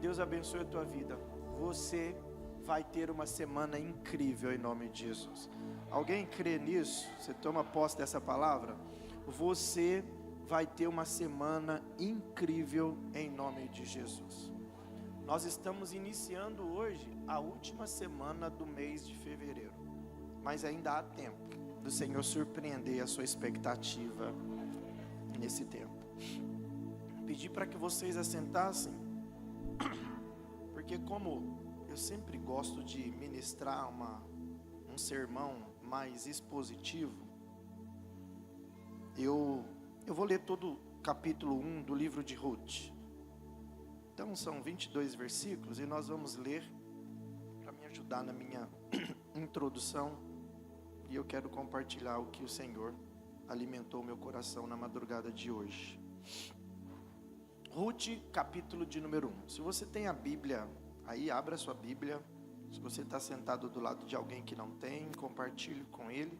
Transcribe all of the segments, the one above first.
Deus abençoe a tua vida. Você vai ter uma semana incrível em nome de Jesus. Alguém crê nisso? Você toma posse dessa palavra? Você vai ter uma semana incrível em nome de Jesus. Nós estamos iniciando hoje a última semana do mês de fevereiro, mas ainda há tempo do Senhor surpreender a sua expectativa nesse tempo. Pedi para que vocês assentassem, porque como eu sempre gosto de ministrar um sermão mais expositivo, eu vou ler todo o capítulo 1 do livro de Ruth. Então são 22 versículos e nós vamos ler para me ajudar na minha introdução. E eu quero compartilhar o que o Senhor alimentou meu coração na madrugada de hoje. Ruth, capítulo de número 1. Se você tem a Bíblia aí, abra a sua Bíblia. Se você está sentado do lado de alguém que não tem, compartilhe com ele.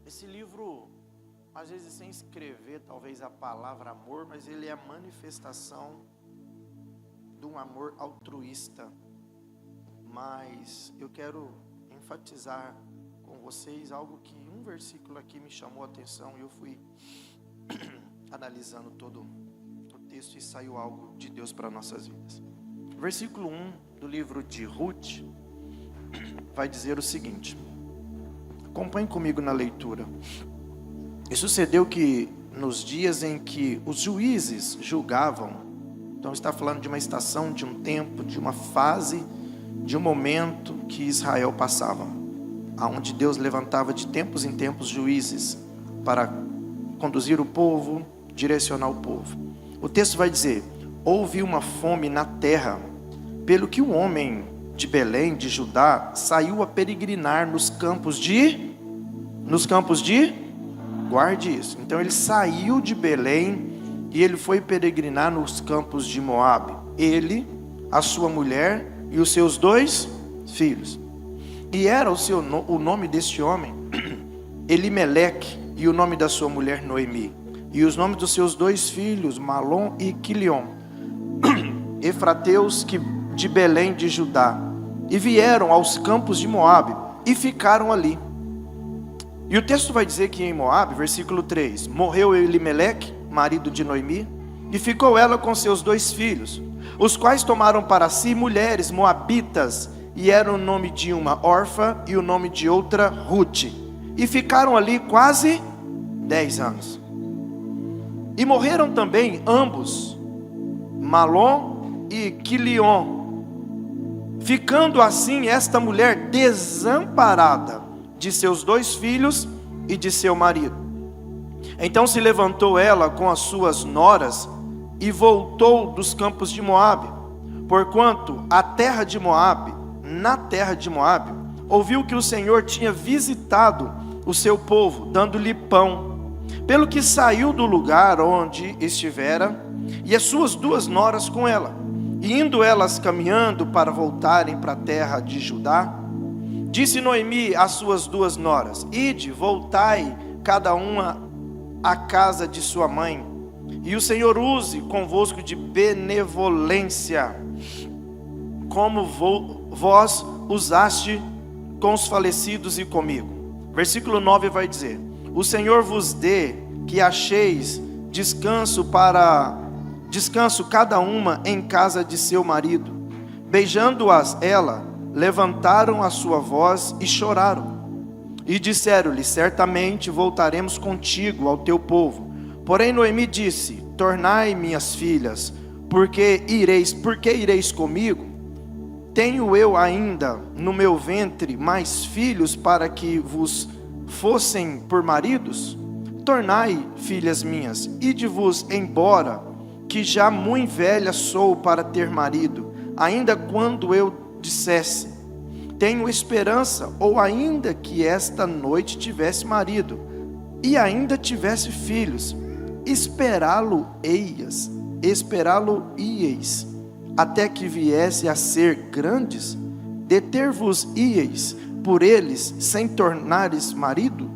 Esse livro, às vezes sem escrever talvez a palavra amor, mas ele é a manifestação de um amor altruísta. Mas eu quero enfatizar com vocês algo que um versículo aqui me chamou a atenção e eu fui analisando todo o texto e saiu algo de Deus para nossas vidas. Versículo 1 do livro de Ruth vai dizer o seguinte. Acompanhe comigo na leitura. E sucedeu que nos dias em que os juízes julgavam, então está falando de uma estação, de um tempo, de uma fase, de um momento que Israel passava, aonde Deus levantava de tempos em tempos juízes para conduzir o povo, direcionar o povo. O texto vai dizer: houve uma fome na terra, pelo que o homem de Belém, de Judá, saiu a peregrinar nos campos de, guarde isso. Então ele saiu de Belém e ele foi peregrinar nos campos de Moabe. Ele, a sua mulher e os seus 2 filhos. E era o nome deste homem Elimeleque, e o nome da sua mulher Noemi. E os nomes dos seus 2 filhos, Malom e Quilion, efrateus de Belém de Judá. E vieram aos campos de Moabe e ficaram ali. E o texto vai dizer que em Moabe, versículo 3, morreu Elimeleque, marido de Noemi, e ficou ela com seus 2 filhos, os quais tomaram para si mulheres moabitas, e era o nome de uma Orfa e o nome de outra Ruth, e ficaram ali quase 10 anos. E morreram também ambos, Malom e Quilion, ficando assim esta mulher desamparada de seus 2 filhos e de seu marido. Então se levantou ela com as suas noras e voltou dos campos de Moabe, porquanto na terra de Moabe, ouviu que o Senhor tinha visitado o seu povo, dando-lhe pão, pelo que saiu do lugar onde estivera, e as suas 2 noras com ela, e indo elas caminhando para voltarem para a terra de Judá, disse Noemi às suas 2 noras: ide, voltai cada uma à casa de sua mãe, e o Senhor use convosco de benevolência, como vós usaste com os falecidos e comigo. Versículo 9 vai dizer: o Senhor vos dê que acheis descanso cada uma em casa de seu marido. Beijando-as ela, levantaram a sua voz e choraram. E disseram-lhe: certamente voltaremos contigo ao teu povo. Porém Noemi disse: tornai, minhas filhas, porque ireis comigo? Tenho eu ainda no meu ventre mais filhos para que vos fossem por maridos? Tornai, filhas minhas, ide-vos embora, que já muito velha sou para ter marido, ainda quando eu dissesse: tenho esperança, ou ainda que esta noite tivesse marido, e ainda tivesse filhos. esperá-lo-íeis, até que viesse a ser grandes? Deter-vos-íeis por eles, sem tornares marido?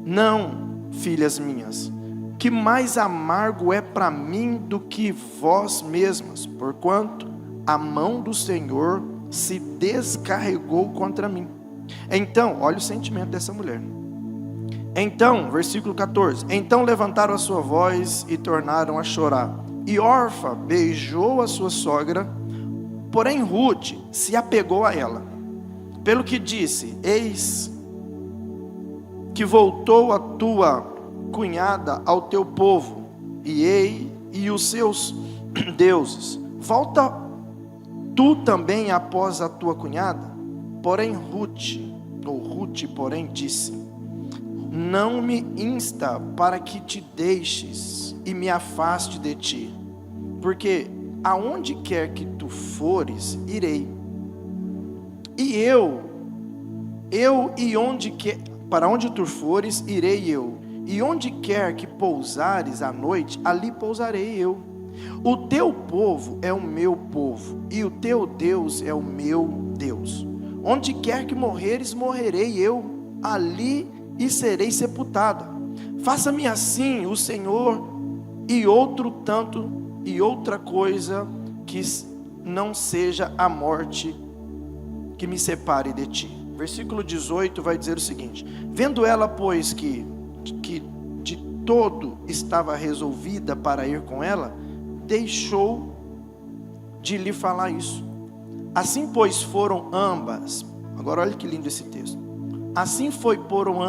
Não, filhas minhas, que mais amargo é para mim do que vós mesmas, porquanto a mão do Senhor se descarregou contra mim. Então, olha o sentimento dessa mulher. Então, versículo 14, então levantaram a sua voz e tornaram a chorar. E Orfa beijou a sua sogra, porém Ruth se apegou a ela, pelo que disse: eis que voltou a tua cunhada ao teu povo, e os seus deuses. Volta tu também após a tua cunhada? Porém Ruth, porém, disse: não me insta para que te deixes e me afaste de ti, porque aonde quer que tu fores, irei. E para onde tu fores, irei eu. E onde quer que pousares à noite, ali pousarei eu. O teu povo é o meu povo, e o teu Deus é o meu Deus. Onde quer que morreres, morrerei eu, ali e serei sepultada. Faça-me assim o Senhor, e outro tanto, e outra coisa, que não seja a morte que me separe de ti. Versículo 18 vai dizer o seguinte: vendo ela, pois, que de todo estava resolvida para ir com ela, deixou de lhe falar isso. Assim, pois, foram ambas. Agora olha que lindo esse texto. Assim foram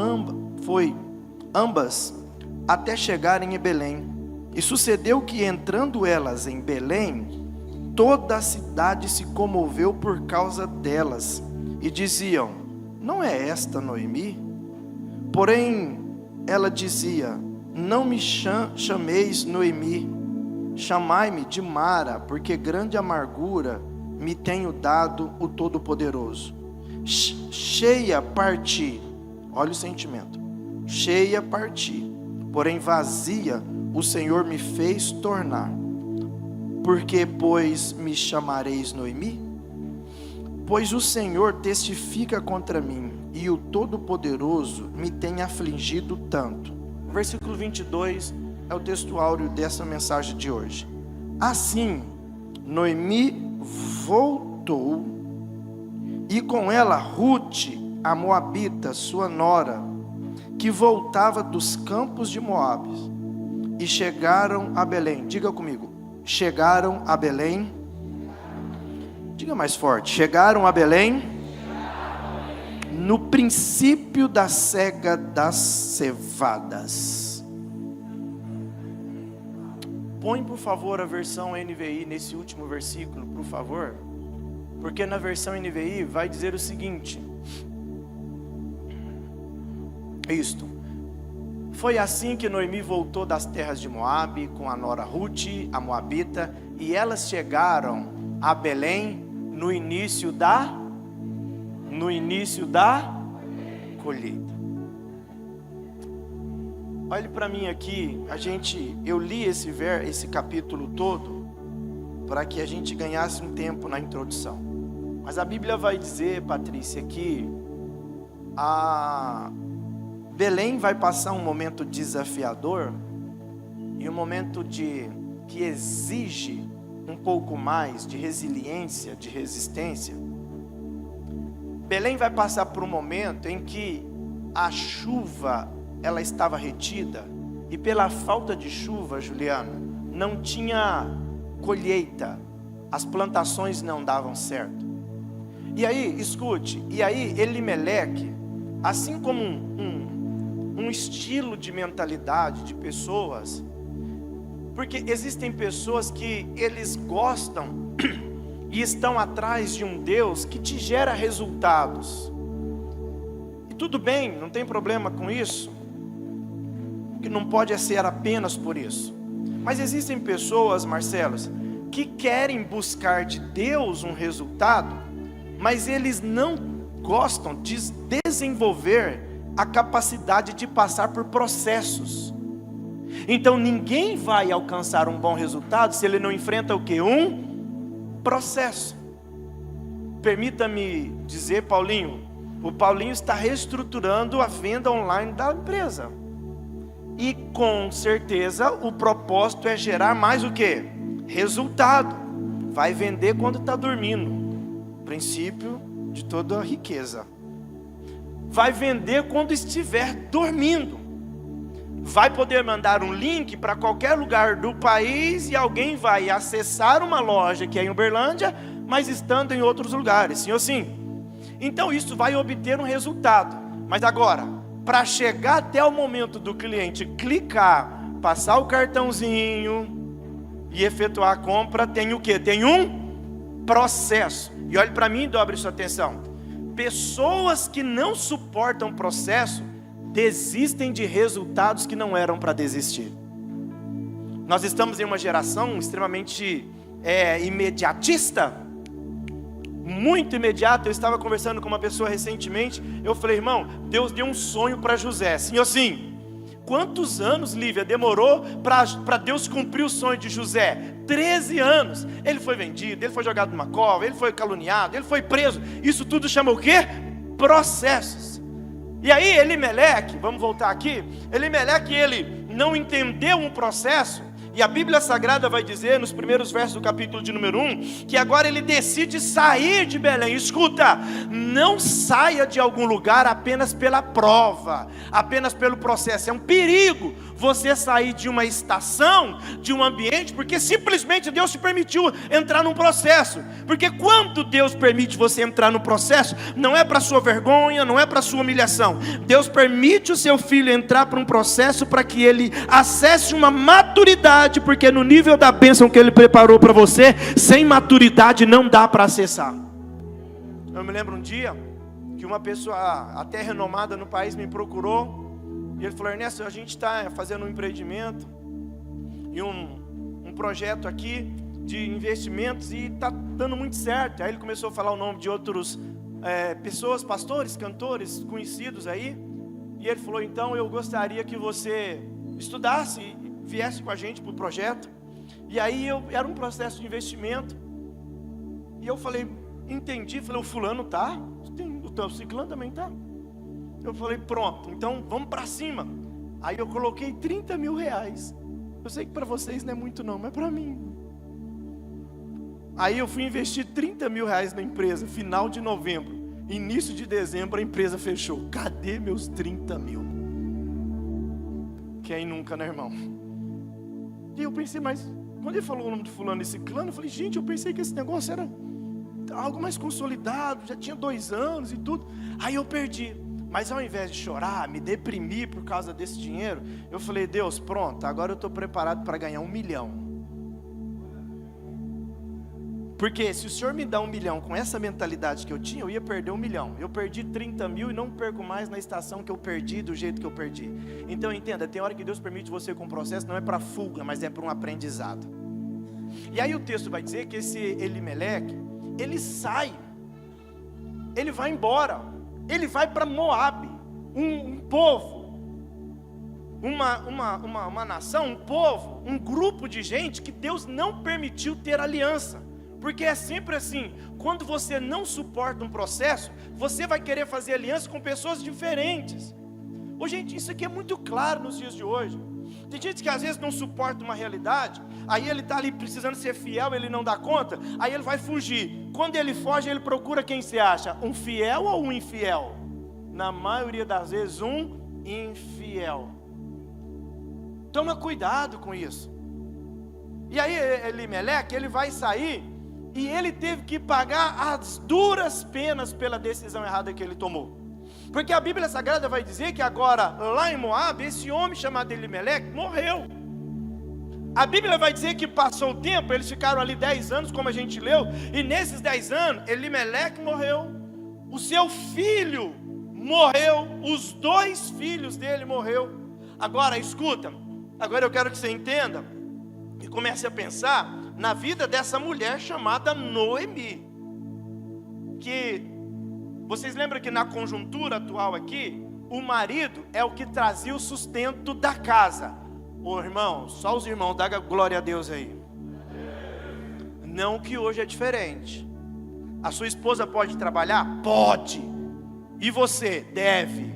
ambas até chegarem em Belém. E sucedeu que, entrando elas em Belém, toda a cidade se comoveu por causa delas, e diziam: não é esta Noemi? Porém ela dizia: não me chameis Noemi, chamai-me de Mara, porque grande amargura me tenho dado o Todo-Poderoso. Cheia parti, olha o sentimento, cheia parti, porém vazia o Senhor me fez tornar. Porque, pois, me chamareis Noemi? Pois o Senhor testifica contra mim, e o Todo-Poderoso me tem afligido tanto. O versículo 22 é o texto áureo dessa mensagem de hoje. Assim, Noemi voltou, e com ela Ruth, a moabita, sua nora, que voltava dos campos de Moabe, e chegaram a Belém. Diga comigo: chegaram a Belém. Diga mais forte: chegaram a Belém no princípio da cega das cevadas. Põe, por favor, a versão NVI nesse último versículo, por favor, porque na versão NVI vai dizer o seguinte: isto: foi assim que Noemi voltou das terras de Moabe com a nora Ruth, a moabita, e elas chegaram a Belém no início da colheita. Olhe para mim aqui, eu li esse capítulo todo para que a gente ganhasse um tempo na introdução. Mas a Bíblia vai dizer, Patrícia, que Belém vai passar um momento desafiador e um momento que exige um pouco mais de resiliência, de resistência. Belém vai passar por um momento em que a chuva ela estava retida, e pela falta de chuva, Juliano, não tinha colheita, as plantações não davam certo. E aí, escute, Elimeleque, assim como um estilo de mentalidade de pessoas, porque existem pessoas que eles gostam e estão atrás de um Deus que te gera resultados. E tudo bem, não tem problema com isso, que não pode ser apenas por isso. Mas existem pessoas, Marcelo, que querem buscar de Deus um resultado, mas eles não gostam de desenvolver a capacidade de passar por processos. Então ninguém vai alcançar um bom resultado se ele não enfrenta o quê? Um processo. Permita-me dizer, Paulinho, o Paulinho está reestruturando a venda online da empresa. E com certeza o propósito é gerar mais o quê? Resultado. Vai vender quando está dormindo. Princípio de toda a riqueza. Vai vender quando estiver dormindo. Vai poder mandar um link para qualquer lugar do país e alguém vai acessar uma loja que é em Uberlândia, mas estando em outros lugares, sim ou sim? Então isso vai obter um resultado. Mas agora, para chegar até o momento do cliente clicar, passar o cartãozinho e efetuar a compra, tem o quê? Tem um processo. E olhe para mim e dobre sua atenção. Pessoas que não suportam o processo desistem de resultados que não eram para desistir. Nós estamos em uma geração extremamente imediatista, muito imediata. Eu estava conversando com uma pessoa recentemente. Eu falei, irmão, Deus deu um sonho para José, sim ou sim? Quantos anos, Lívia, demorou para Deus cumprir o sonho de José? 13 anos. Ele foi vendido, ele foi jogado numa cova, ele foi caluniado, ele foi preso. Isso tudo chama o quê? Processos. E aí Elimeleque, vamos voltar aqui. Elimeleque, ele não entendeu um processo. E a Bíblia Sagrada vai dizer, nos primeiros versos do capítulo de número 1, que agora ele decide sair de Belém. Escuta, não saia de algum lugar apenas pela prova, apenas pelo processo. É um perigo você sair de uma estação, de um ambiente, porque simplesmente Deus te permitiu entrar num processo. Porque quando Deus permite você entrar no processo, não é para sua vergonha, não é para sua humilhação. Deus permite o seu filho entrar para um processo para que ele acesse uma maturidade, porque no nível da bênção que ele preparou para você, sem maturidade não dá para acessar. Eu me lembro um dia que uma pessoa até renomada no país me procurou, e ele falou, Ernesto, a gente está fazendo um empreendimento e um projeto aqui de investimentos e está dando muito certo. Aí ele começou a falar o nome de outros pessoas, pastores, cantores conhecidos aí, e ele falou, então eu gostaria que você estudasse e viesse com a gente para o projeto. E aí era um processo de investimento, e eu falei, entendi, falei, o fulano tá, o ciclano também tá. Eu falei, pronto, então vamos para cima. Aí eu coloquei 30 mil reais. Eu sei que para vocês não é muito não, mas para mim. Aí eu fui investir 30 mil reais na empresa, final de novembro. Início de dezembro a empresa fechou. Cadê meus 30 mil? Quem nunca, né, irmão? E eu pensei, mas quando ele falou o nome do fulano e ciclano, eu falei, gente, eu pensei que esse negócio era algo mais consolidado, já tinha 2 anos e tudo. Aí eu perdi. Mas ao invés de chorar, me deprimir por causa desse dinheiro, eu falei, Deus, pronto, agora eu estou preparado para ganhar 1 milhão. Porque se o Senhor me dá 1 milhão com essa mentalidade que eu tinha, eu ia perder 1 milhão. Eu perdi 30 mil e não perco mais na estação que eu perdi, do jeito que eu perdi. Então entenda, tem hora que Deus permite você com o processo, não é para fuga, mas é para um aprendizado. E aí o texto vai dizer que esse Elimeleque, ele sai, ele vai embora. Ele vai para Moabe, um povo, uma nação, um povo, um grupo de gente que Deus não permitiu ter aliança. Porque é sempre assim, quando você não suporta um processo, você vai querer fazer aliança com pessoas diferentes. Ô, gente, isso aqui é muito claro nos dias de hoje. Tem gente que às vezes não suporta uma realidade, aí ele está ali precisando ser fiel, ele não dá conta, aí ele vai fugir. Quando ele foge, ele procura quem se acha? Um fiel ou um infiel? Na maioria das vezes, um infiel. Toma cuidado com isso. E aí Elimeleque, ele vai sair, e ele teve que pagar as duras penas pela decisão errada que ele tomou. Porque a Bíblia Sagrada vai dizer que agora, lá em Moabe, esse homem chamado Elimeleque morreu. A Bíblia vai dizer que passou o tempo, eles ficaram ali 10 anos, como a gente leu, e nesses 10 anos, Elimeleque morreu, o seu filho morreu, os 2 filhos dele morreu. Agora escuta, agora eu quero que você entenda, e comece a pensar na vida dessa mulher chamada Noemi, que... Vocês lembram que na conjuntura atual aqui, o marido é o que trazia o sustento da casa. Ô irmão, só os irmãos, dá glória a Deus aí. Não que hoje é diferente. A sua esposa pode trabalhar? Pode. E você? Deve.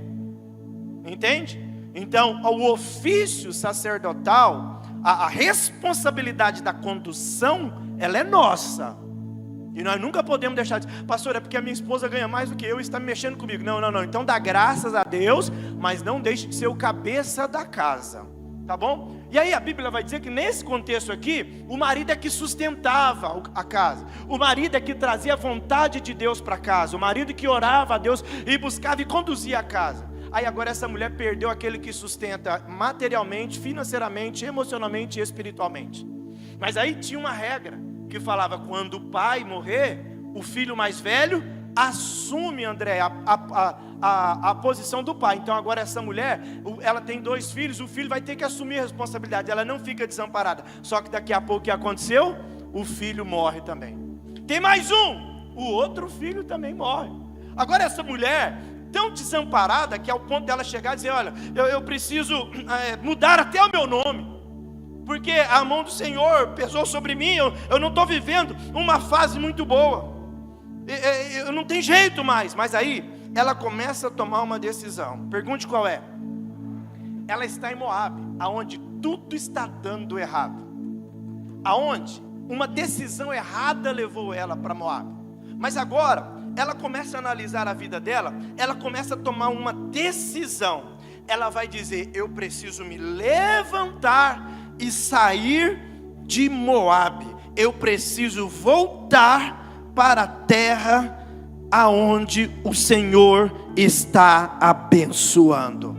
Entende? Então, o ofício sacerdotal, a responsabilidade da condução, ela é nossa. E nós nunca podemos deixar de dizer, pastor, é porque a minha esposa ganha mais do que eu e está mexendo comigo. Não, não, não. Então dá graças a Deus, mas não deixe de ser o cabeça da casa. Tá bom? E aí a Bíblia vai dizer que nesse contexto aqui, o marido é que sustentava a casa. O marido é que trazia a vontade de Deus para casa. O marido que orava a Deus e buscava e conduzia a casa. Aí agora essa mulher perdeu aquele que sustenta materialmente, financeiramente, emocionalmente e espiritualmente. Mas aí tinha uma regra que falava, quando o pai morrer, o filho mais velho assume, André, a posição do pai. Então agora essa mulher, ela tem 2 filhos, o filho vai ter que assumir a responsabilidade, ela não fica desamparada. Só que daqui a pouco o que aconteceu? O filho morre também. Tem mais um, o outro filho também morre. Agora essa mulher, tão desamparada, que é o ponto dela chegar e dizer, olha, eu preciso mudar até o meu nome, porque a mão do Senhor pesou sobre mim, eu não estou vivendo uma fase muito boa, eu não tenho jeito mais. Mas aí, ela começa a tomar uma decisão. Pergunte qual é. Ela está em Moabe, aonde tudo está dando errado, aonde uma decisão errada levou ela para Moabe. Mas agora, ela começa a analisar a vida dela, ela começa a tomar uma decisão. Ela vai dizer, eu preciso me levantar e sair de Moabe. Eu preciso voltar para a terra aonde o Senhor está abençoando.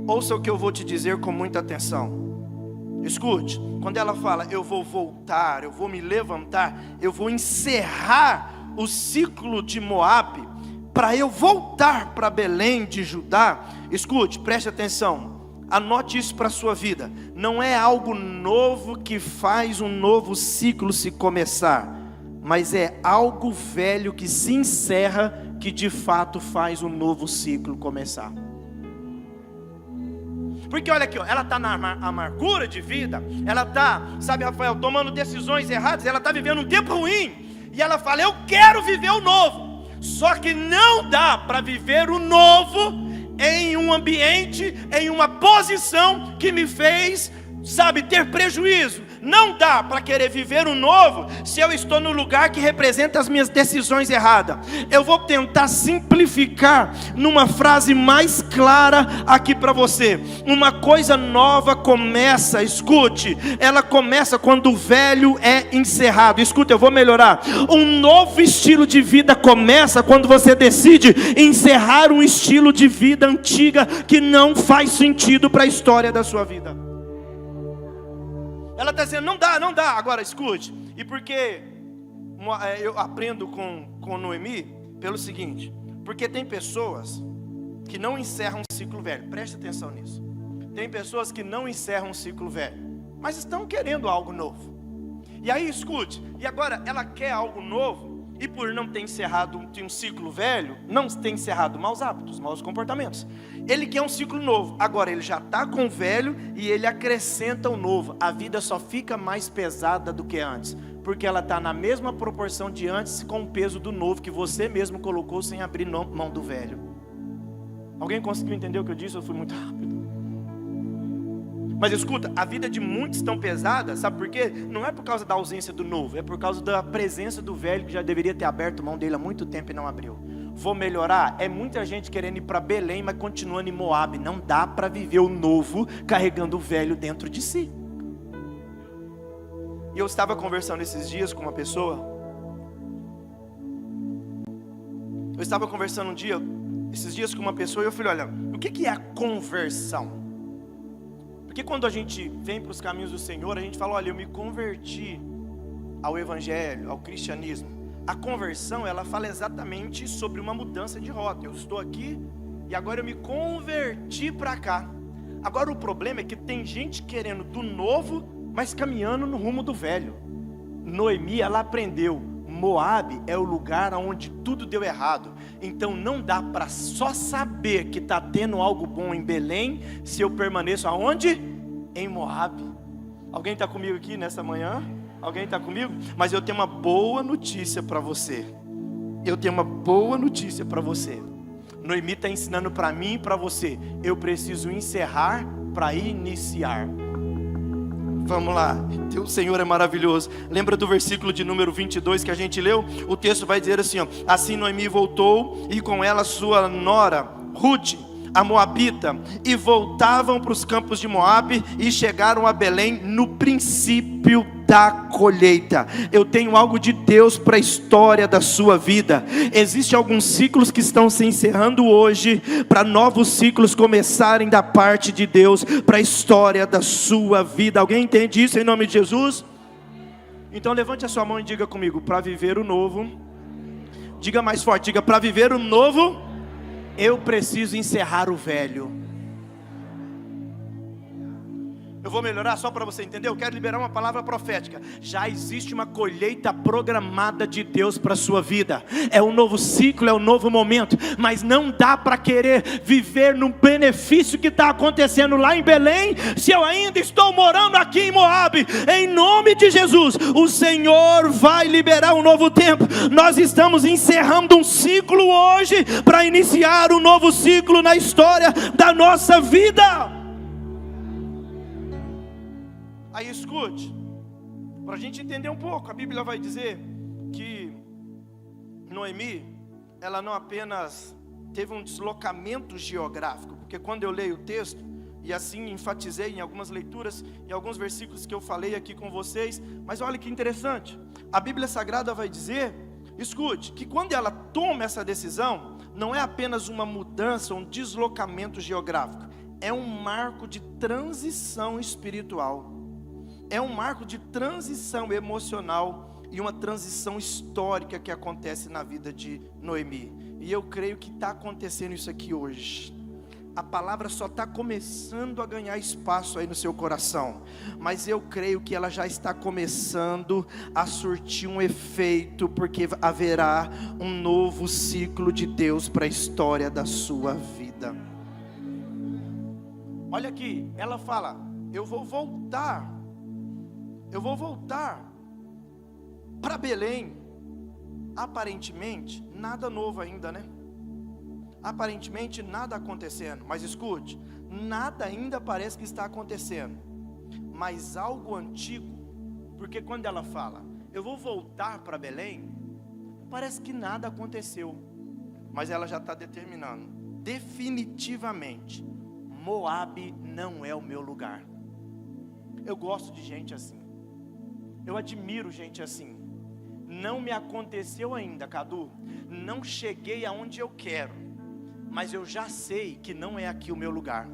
Ouça o que eu vou te dizer com muita atenção. Escute, quando ela fala, eu vou voltar, eu vou me levantar, eu vou encerrar o ciclo de Moabe, para eu voltar para Belém de Judá. Escute, preste atenção. Anote isso para a sua vida. Não é algo novo que faz um novo ciclo se começar, mas é algo velho que se encerra, que de fato faz um novo ciclo começar. Porque olha aqui, ó, ela está na amargura de vida, ela está, sabe, Rafael, tomando decisões erradas, ela está vivendo um tempo ruim, e ela fala, eu quero viver o novo. Só que não dá para viver o novo em um ambiente, em uma posição que me fez, sabe, ter prejuízo. Não dá para querer viver o novo se eu estou no lugar que representa as minhas decisões erradas. Eu vou tentar simplificar numa frase mais clara aqui para você. Uma coisa nova começa, escute, ela começa quando o velho é encerrado. Escute, eu vou melhorar. Um novo estilo de vida começa quando você decide encerrar um estilo de vida antiga que não faz sentido para a história da sua vida. Ela está dizendo, não dá, não dá. Agora escute, e porque eu aprendo com Noemi pelo seguinte, porque tem pessoas que não encerram um ciclo velho. Preste atenção nisso. Tem pessoas que não encerram um ciclo velho, mas estão querendo algo novo. E aí escute, e agora ela quer algo novo, e por não ter encerrado um ciclo velho, não tem encerrado maus hábitos, maus comportamentos, ele quer um ciclo novo. Agora ele já está com o velho e ele acrescenta o novo. A vida só fica mais pesada do que antes, porque ela está na mesma proporção de antes, com o peso do novo que você mesmo colocou sem abrir mão do velho. Alguém conseguiu entender o que eu disse? Eu fui muito rápido. Mas escuta, a vida de muitos tão pesada, sabe por quê? Não é por causa da ausência do novo, é por causa da presença do velho, que já deveria ter aberto mão dele há muito tempo e não abriu. Vou melhorar? É muita gente querendo ir para Belém, mas continuando em Moabe. Não dá para viver o novo carregando o velho dentro de si. E eu estava conversando esses dias com uma pessoa. Eu estava conversando esses dias com uma pessoa, e eu falei, olha, o que é a conversão? Porque quando a gente vem para os caminhos do Senhor, a gente fala, olha, eu me converti ao Evangelho, ao cristianismo. A conversão, ela fala exatamente sobre uma mudança de rota. Eu estou aqui e agora eu me converti para cá. Agora o problema é que tem gente querendo do novo, mas caminhando no rumo do velho. Noemi, ela aprendeu, Moabe é o lugar onde tudo deu errado. Então não dá para só saber que está tendo algo bom em Belém, se eu permaneço aonde? em Moabe. Alguém está comigo aqui nessa manhã? Alguém está comigo? Mas eu tenho uma boa notícia para você. Eu tenho uma boa notícia para você. Noemi está ensinando para mim e para você. Eu preciso encerrar para iniciar. Vamos lá, o Senhor é maravilhoso. Lembra do versículo de número 22 que a gente leu? O texto vai dizer assim, ó: assim Noemi voltou e com ela sua nora Ruth, a moabita, e voltavam para os campos de Moabe e chegaram a Belém no princípio da colheita. Eu tenho algo de Deus para a história da sua vida. Existem alguns ciclos que estão se encerrando hoje, para novos ciclos começarem da parte de Deus, para a história da sua vida. Alguém entende isso em nome de Jesus? Então levante a sua mão e diga comigo: para viver o novo, diga mais forte, diga: para viver o novo, eu preciso encerrar o velho. Eu vou melhorar só para você entender. Eu quero liberar uma palavra profética. Já existe uma colheita programada de Deus para a sua vida. É um novo ciclo, é um novo momento. Mas não dá para querer viver no benefício que está acontecendo lá em Belém, se eu ainda estou morando aqui em Moabe. Em nome de Jesus, o Senhor vai liberar um novo tempo. Nós estamos encerrando um ciclo hoje, para iniciar um novo ciclo na história da nossa vida. Aí escute, para a gente entender um pouco, a Bíblia vai dizer que Noemi, ela não apenas teve um deslocamento geográfico, porque quando eu leio o texto, e assim enfatizei em algumas leituras, em alguns versículos que eu falei aqui com vocês, mas olha que interessante, a Bíblia Sagrada vai dizer, escute, que quando ela toma essa decisão, não é apenas uma mudança, um deslocamento geográfico, é um marco de transição espiritual. É um marco de transição emocional e uma transição histórica que acontece na vida de Noemi. E eu creio que está acontecendo isso aqui hoje. A palavra só está começando a ganhar espaço aí no seu coração. Mas eu creio que ela já está começando a surtir um efeito, porque haverá um novo ciclo de Deus para a história da sua vida. Olha aqui, ela fala: eu vou voltar para Belém. Aparentemente, nada novo ainda, né? Aparentemente, nada acontecendo. Mas escute, nada ainda parece que está acontecendo. Mas algo antigo, porque quando ela fala, eu vou voltar para Belém, parece que nada aconteceu. Mas ela já está determinando, definitivamente, Moabe não é o meu lugar. Eu gosto de gente assim. Eu admiro gente assim. Não me aconteceu ainda, Cadu. Não cheguei aonde eu quero. Mas eu já sei que não é aqui o meu lugar.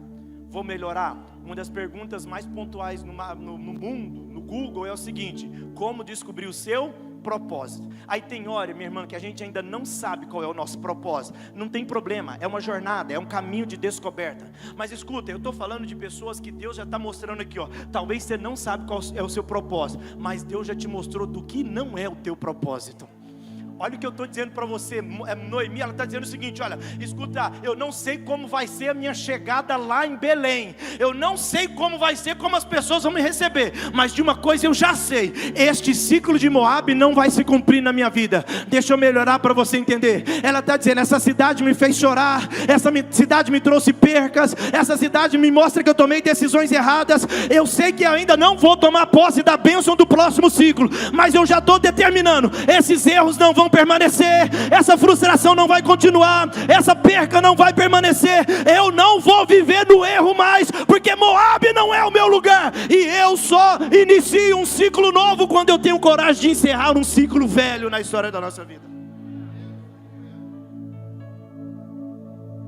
Vou melhorar. Uma das perguntas mais pontuais no mundo, no Google, é o seguinte: como descobrir o seu propósito? Aí tem hora, minha irmã, que a gente ainda não sabe qual é o nosso propósito. Não tem problema, é uma jornada, é um caminho de descoberta. Mas escuta, eu estou falando de pessoas que Deus já está mostrando aqui, ó. Talvez você não sabe qual é o seu propósito, mas Deus já te mostrou do que não é o teu propósito. Olha o que eu estou dizendo para você. Noemi, ela está dizendo o seguinte: olha, escuta, eu não sei como vai ser a minha chegada lá em Belém, eu não sei como vai ser, como as pessoas vão me receber, mas de uma coisa eu já sei: este ciclo de Moabe não vai se cumprir na minha vida. Deixa eu melhorar para você entender. Ela está dizendo: essa cidade me fez chorar, essa cidade me trouxe percas, essa cidade me mostra que eu tomei decisões erradas. Eu sei que ainda não vou tomar posse da bênção do próximo ciclo, mas eu já estou determinando, esses erros não vão permanecer, essa frustração não vai continuar, essa perca não vai permanecer. Eu não vou viver no erro mais, porque Moabe não é o meu lugar, e eu só inicio um ciclo novo quando eu tenho coragem de encerrar um ciclo velho na história da nossa vida.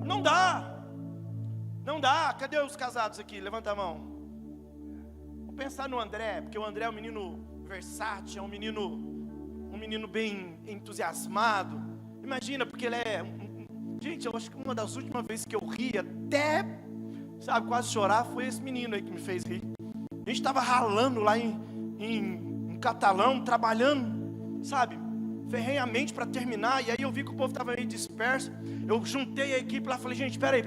Não dá, não dá. Cadê os casados aqui? Levanta a mão. Vou pensar no André, porque o André é um menino versátil, é um menino bem entusiasmado. Imagina, porque ele é gente, eu acho que uma das últimas vezes que eu ri até, sabe, quase chorar, foi esse menino aí que me fez rir. A gente estava ralando lá em Catalão, trabalhando, sabe, ferrenhamente para terminar. E aí eu vi que o povo estava meio disperso. Eu juntei a equipe lá e falei: gente, peraí,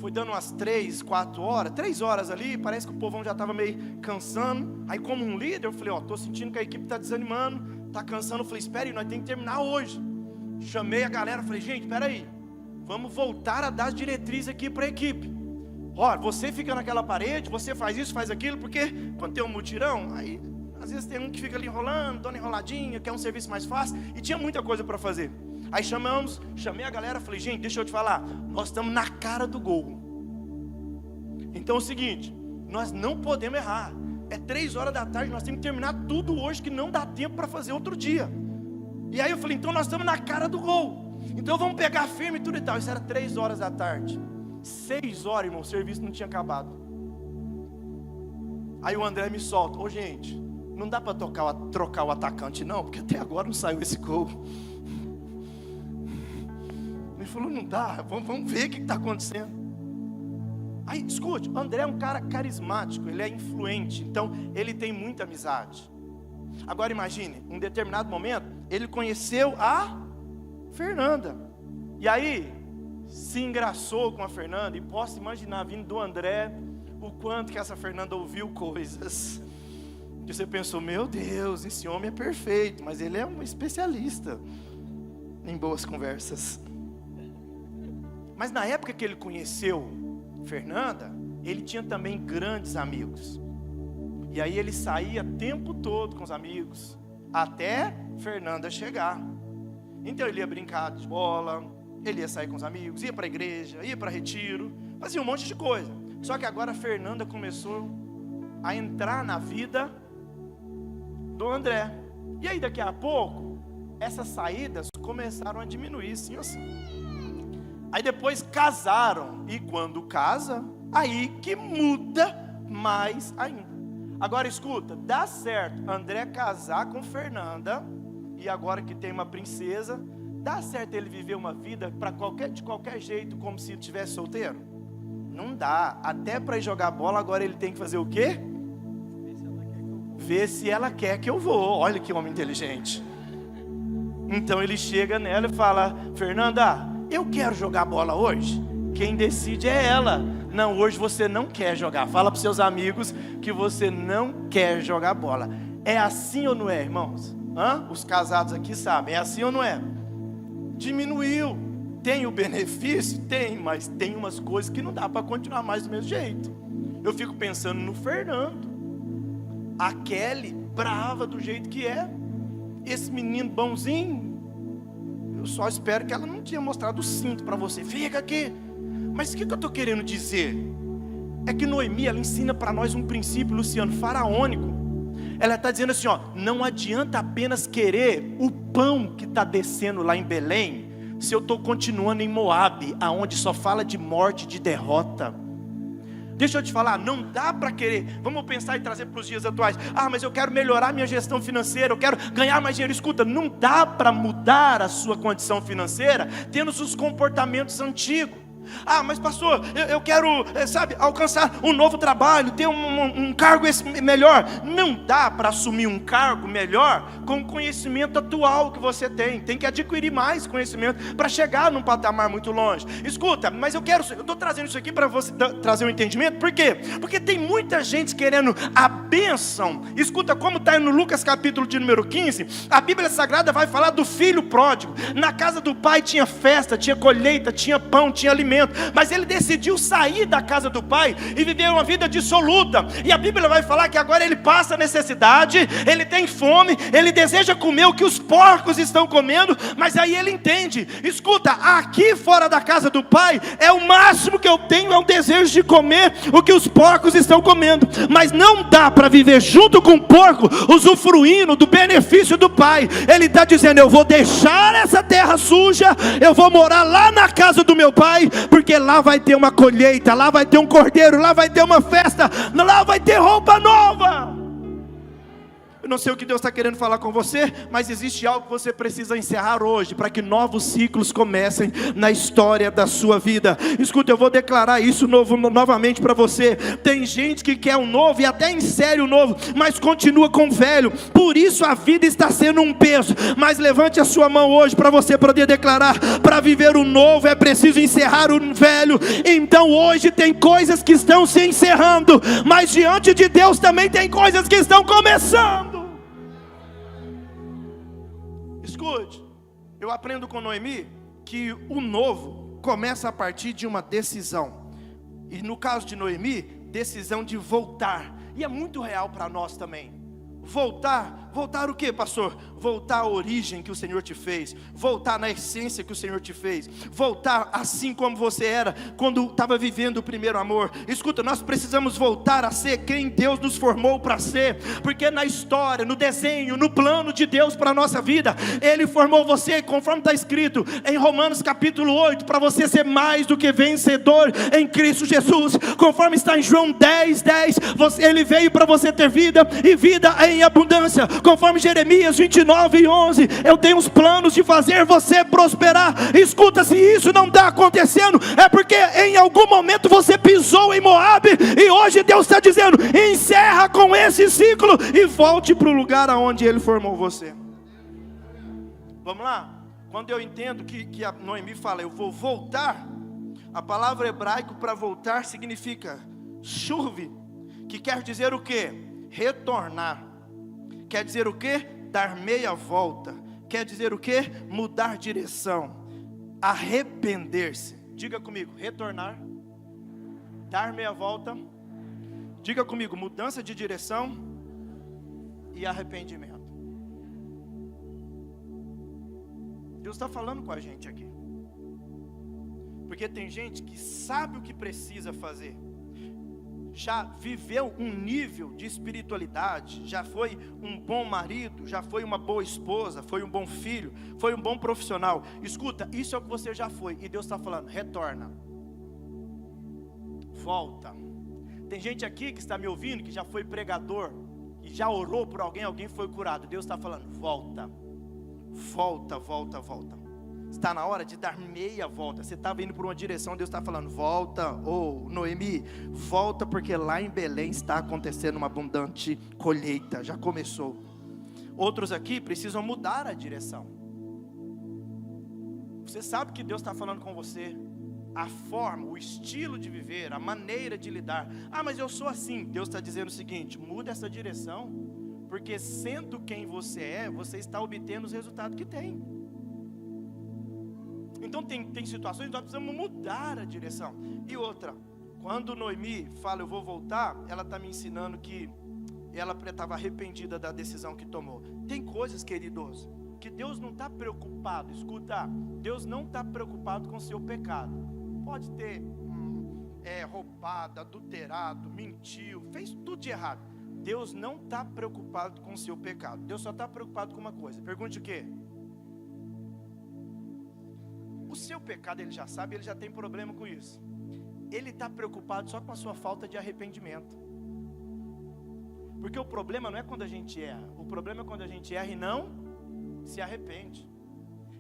foi dando umas 3, 4 horas, 3 horas ali, parece que o povão já estava meio cansando. Aí como um líder, eu falei, estou sentindo que a equipe está desanimando, está cansando. Eu falei, espera aí, nós temos que terminar hoje. Chamei a galera, falei, gente, espera aí, vamos voltar a dar as diretrizes aqui para a equipe. Ó, você fica naquela parede, você faz isso, faz aquilo, porque quando tem um mutirão, aí às vezes tem um que fica ali enrolando, dando enroladinha, quer um serviço mais fácil, e tinha muita coisa para fazer. Aí chamei a galera, falei, gente, deixa eu te falar, nós estamos na cara do gol. Então é o seguinte, nós não podemos errar. É 3 horas da tarde, nós temos que terminar tudo hoje, que não dá tempo para fazer outro dia. E aí eu falei, então nós estamos na cara do gol. Então vamos pegar firme e tudo e tal. Isso era 3 horas da tarde. 6 horas, irmão, o serviço não tinha acabado. Aí o André me solta, ô gente, não dá para trocar o atacante não, porque até agora não saiu esse gol. Ele falou, não dá, vamos ver o que está acontecendo. Aí, escute, o André é um cara carismático, ele é influente, então ele tem muita amizade. Agora imagine, em um determinado momento, ele conheceu a Fernanda. E aí, se engraçou com a Fernanda, e posso imaginar, vindo do André, o quanto que essa Fernanda ouviu coisas. Que você pensou, meu Deus, esse homem é perfeito, mas ele é um especialista em boas conversas. Mas na época que ele conheceu Fernanda, ele tinha também grandes amigos. E aí ele saía o tempo todo com os amigos, até Fernanda chegar. Então ele ia brincar de bola, ele ia sair com os amigos, ia para a igreja, ia para retiro, fazia um monte de coisa. Só que agora a Fernanda começou a entrar na vida do André. E aí daqui a pouco, essas saídas começaram a diminuir, sim ou sim. Aí depois casaram, e quando casa, aí que muda mais ainda. Agora escuta, dá certo André casar com Fernanda, e agora que tem uma princesa, dá certo ele viver uma vida de qualquer jeito, como se estivesse solteiro? Não dá, até para ir jogar bola agora ele tem que fazer o quê? Ver se ela quer que eu vou. Olha que homem inteligente. Então ele chega nela e fala, Fernanda, eu quero jogar bola hoje. Quem decide é ela. Não, hoje você não quer jogar. Fala para os seus amigos que você não quer jogar bola. É assim ou não é, irmãos? Os casados aqui sabem, é assim ou não é? Diminuiu. Tem o benefício? Tem, mas tem umas coisas que não dá para continuar mais do mesmo jeito. Eu fico pensando no Fernando. A Kelly, brava do jeito que é. Esse menino bonzinho. Eu só espero que ela não tinha mostrado o cinto para você. Fica aqui. Mas o que eu estou querendo dizer? É que Noemi, ela ensina para nós um princípio, Luciano, faraônico. Ela está dizendo assim, não adianta apenas querer o pão que está descendo lá em Belém, se eu estou continuando em Moabe, aonde só fala de morte, de derrota. Deixa eu te falar, não dá para querer. Vamos pensar e trazer para os dias atuais. Mas eu quero melhorar minha gestão financeira, eu quero ganhar mais dinheiro. Escuta, não dá para mudar a sua condição financeira tendo os comportamentos antigos. Mas pastor, eu quero, alcançar um novo trabalho, ter um cargo melhor. Não dá para assumir um cargo melhor com o conhecimento atual que você tem. Tem que adquirir mais conhecimento para chegar num patamar muito longe. Escuta, mas eu estou trazendo isso aqui para você trazer um entendimento. Por quê? Porque tem muita gente querendo a bênção. Escuta como está no Lucas capítulo de número 15. A Bíblia Sagrada vai falar do filho pródigo. Na casa do pai tinha festa, tinha colheita, tinha pão, tinha alimento. Mas ele decidiu sair da casa do pai e viver uma vida dissoluta. E a Bíblia vai falar que agora ele passa necessidade, ele tem fome, ele deseja comer o que os porcos estão comendo. Mas aí ele entende, escuta, aqui fora da casa do pai é o máximo que eu tenho, é o desejo de comer o que os porcos estão comendo. Mas não dá para viver junto com o porco, usufruindo do benefício do pai. Ele está dizendo, eu vou deixar essa terra suja, eu vou morar lá na casa do meu pai, porque lá vai ter uma colheita, lá vai ter um cordeiro, lá vai ter uma festa, lá vai ter roupa nova. não sei o que Deus está querendo falar com você, mas existe algo que você precisa encerrar hoje, para que novos ciclos comecem na história da sua vida. Escuta, eu vou declarar isso novamente para você. Tem gente que quer um novo e até insere o novo, mas continua com o velho. Por isso a vida está sendo um peso. Mas levante a sua mão hoje para você poder declarar: para viver o novo é preciso encerrar o velho. Então hoje tem coisas que estão se encerrando, mas diante de Deus também tem coisas que estão começando. Escute, eu aprendo com Noemi que o novo começa a partir de uma decisão. E no caso de Noemi, decisão de voltar. E é muito real para nós também. Voltar o que, pastor? Voltar à origem que o Senhor te fez, voltar na essência que o Senhor te fez, voltar assim como você era quando estava vivendo o primeiro amor. Escuta, nós precisamos voltar a ser quem Deus nos formou para ser, porque na história, no desenho, no plano de Deus para a nossa vida, Ele formou você, conforme está escrito em Romanos capítulo 8, para você ser mais do que vencedor em Cristo Jesus, conforme está em João 10:10, Ele veio para você ter vida e vida em abundância, conforme Jeremias 29:11, eu tenho os planos de fazer você prosperar. Escuta, se isso não está acontecendo, é porque em algum momento você pisou em Moabe, e hoje Deus está dizendo: encerra com esse ciclo e volte para o lugar aonde Ele formou você. Vamos lá? Quando eu entendo que a Noemi fala, eu vou voltar, a palavra hebraico para voltar significa shuv, que quer dizer o que? Retornar. Quer dizer o que? Dar meia volta. Quer dizer o que? Mudar direção. Arrepender-se. Diga comigo, retornar. Dar meia volta. Diga comigo, mudança de direção e arrependimento. Deus está falando com a gente aqui. Porque tem gente que sabe o que precisa fazer, já viveu um nível de espiritualidade, já foi um bom marido, já foi uma boa esposa, foi um bom filho, foi um bom profissional. Escuta, isso é o que você já foi, e Deus está falando: retorna, volta. Tem gente aqui que está me ouvindo, que já foi pregador, e já orou por alguém, alguém foi curado. Deus está falando: volta, volta, volta, volta. Está na hora de dar meia volta. Você estava indo por uma direção, Deus está falando: volta. Noemi, volta, porque lá em Belém está acontecendo uma abundante colheita, já começou. Outros aqui precisam mudar a direção. Você sabe que Deus está falando com você, a forma, o estilo de viver, a maneira de lidar. Ah, mas eu sou assim. Deus está dizendo o seguinte: muda essa direção, porque sendo quem você é, você está obtendo os resultados que tem. Então tem situações que nós precisamos mudar a direção. E outra, quando Noemi fala eu vou voltar, ela está me ensinando que ela estava arrependida da decisão que tomou. Tem coisas, queridos, que Deus não está preocupado. Escuta, Deus não está preocupado com o seu pecado. Pode ter roubado, adulterado, mentiu, fez tudo de errado. Deus não está preocupado com o seu pecado. Deus só está preocupado com uma coisa. Pergunte o quê? O seu pecado ele já sabe, ele já tem problema com isso. Ele está preocupado só com a sua falta de arrependimento. Porque o problema não é quando a gente erra. O problema é quando a gente erra e não se arrepende.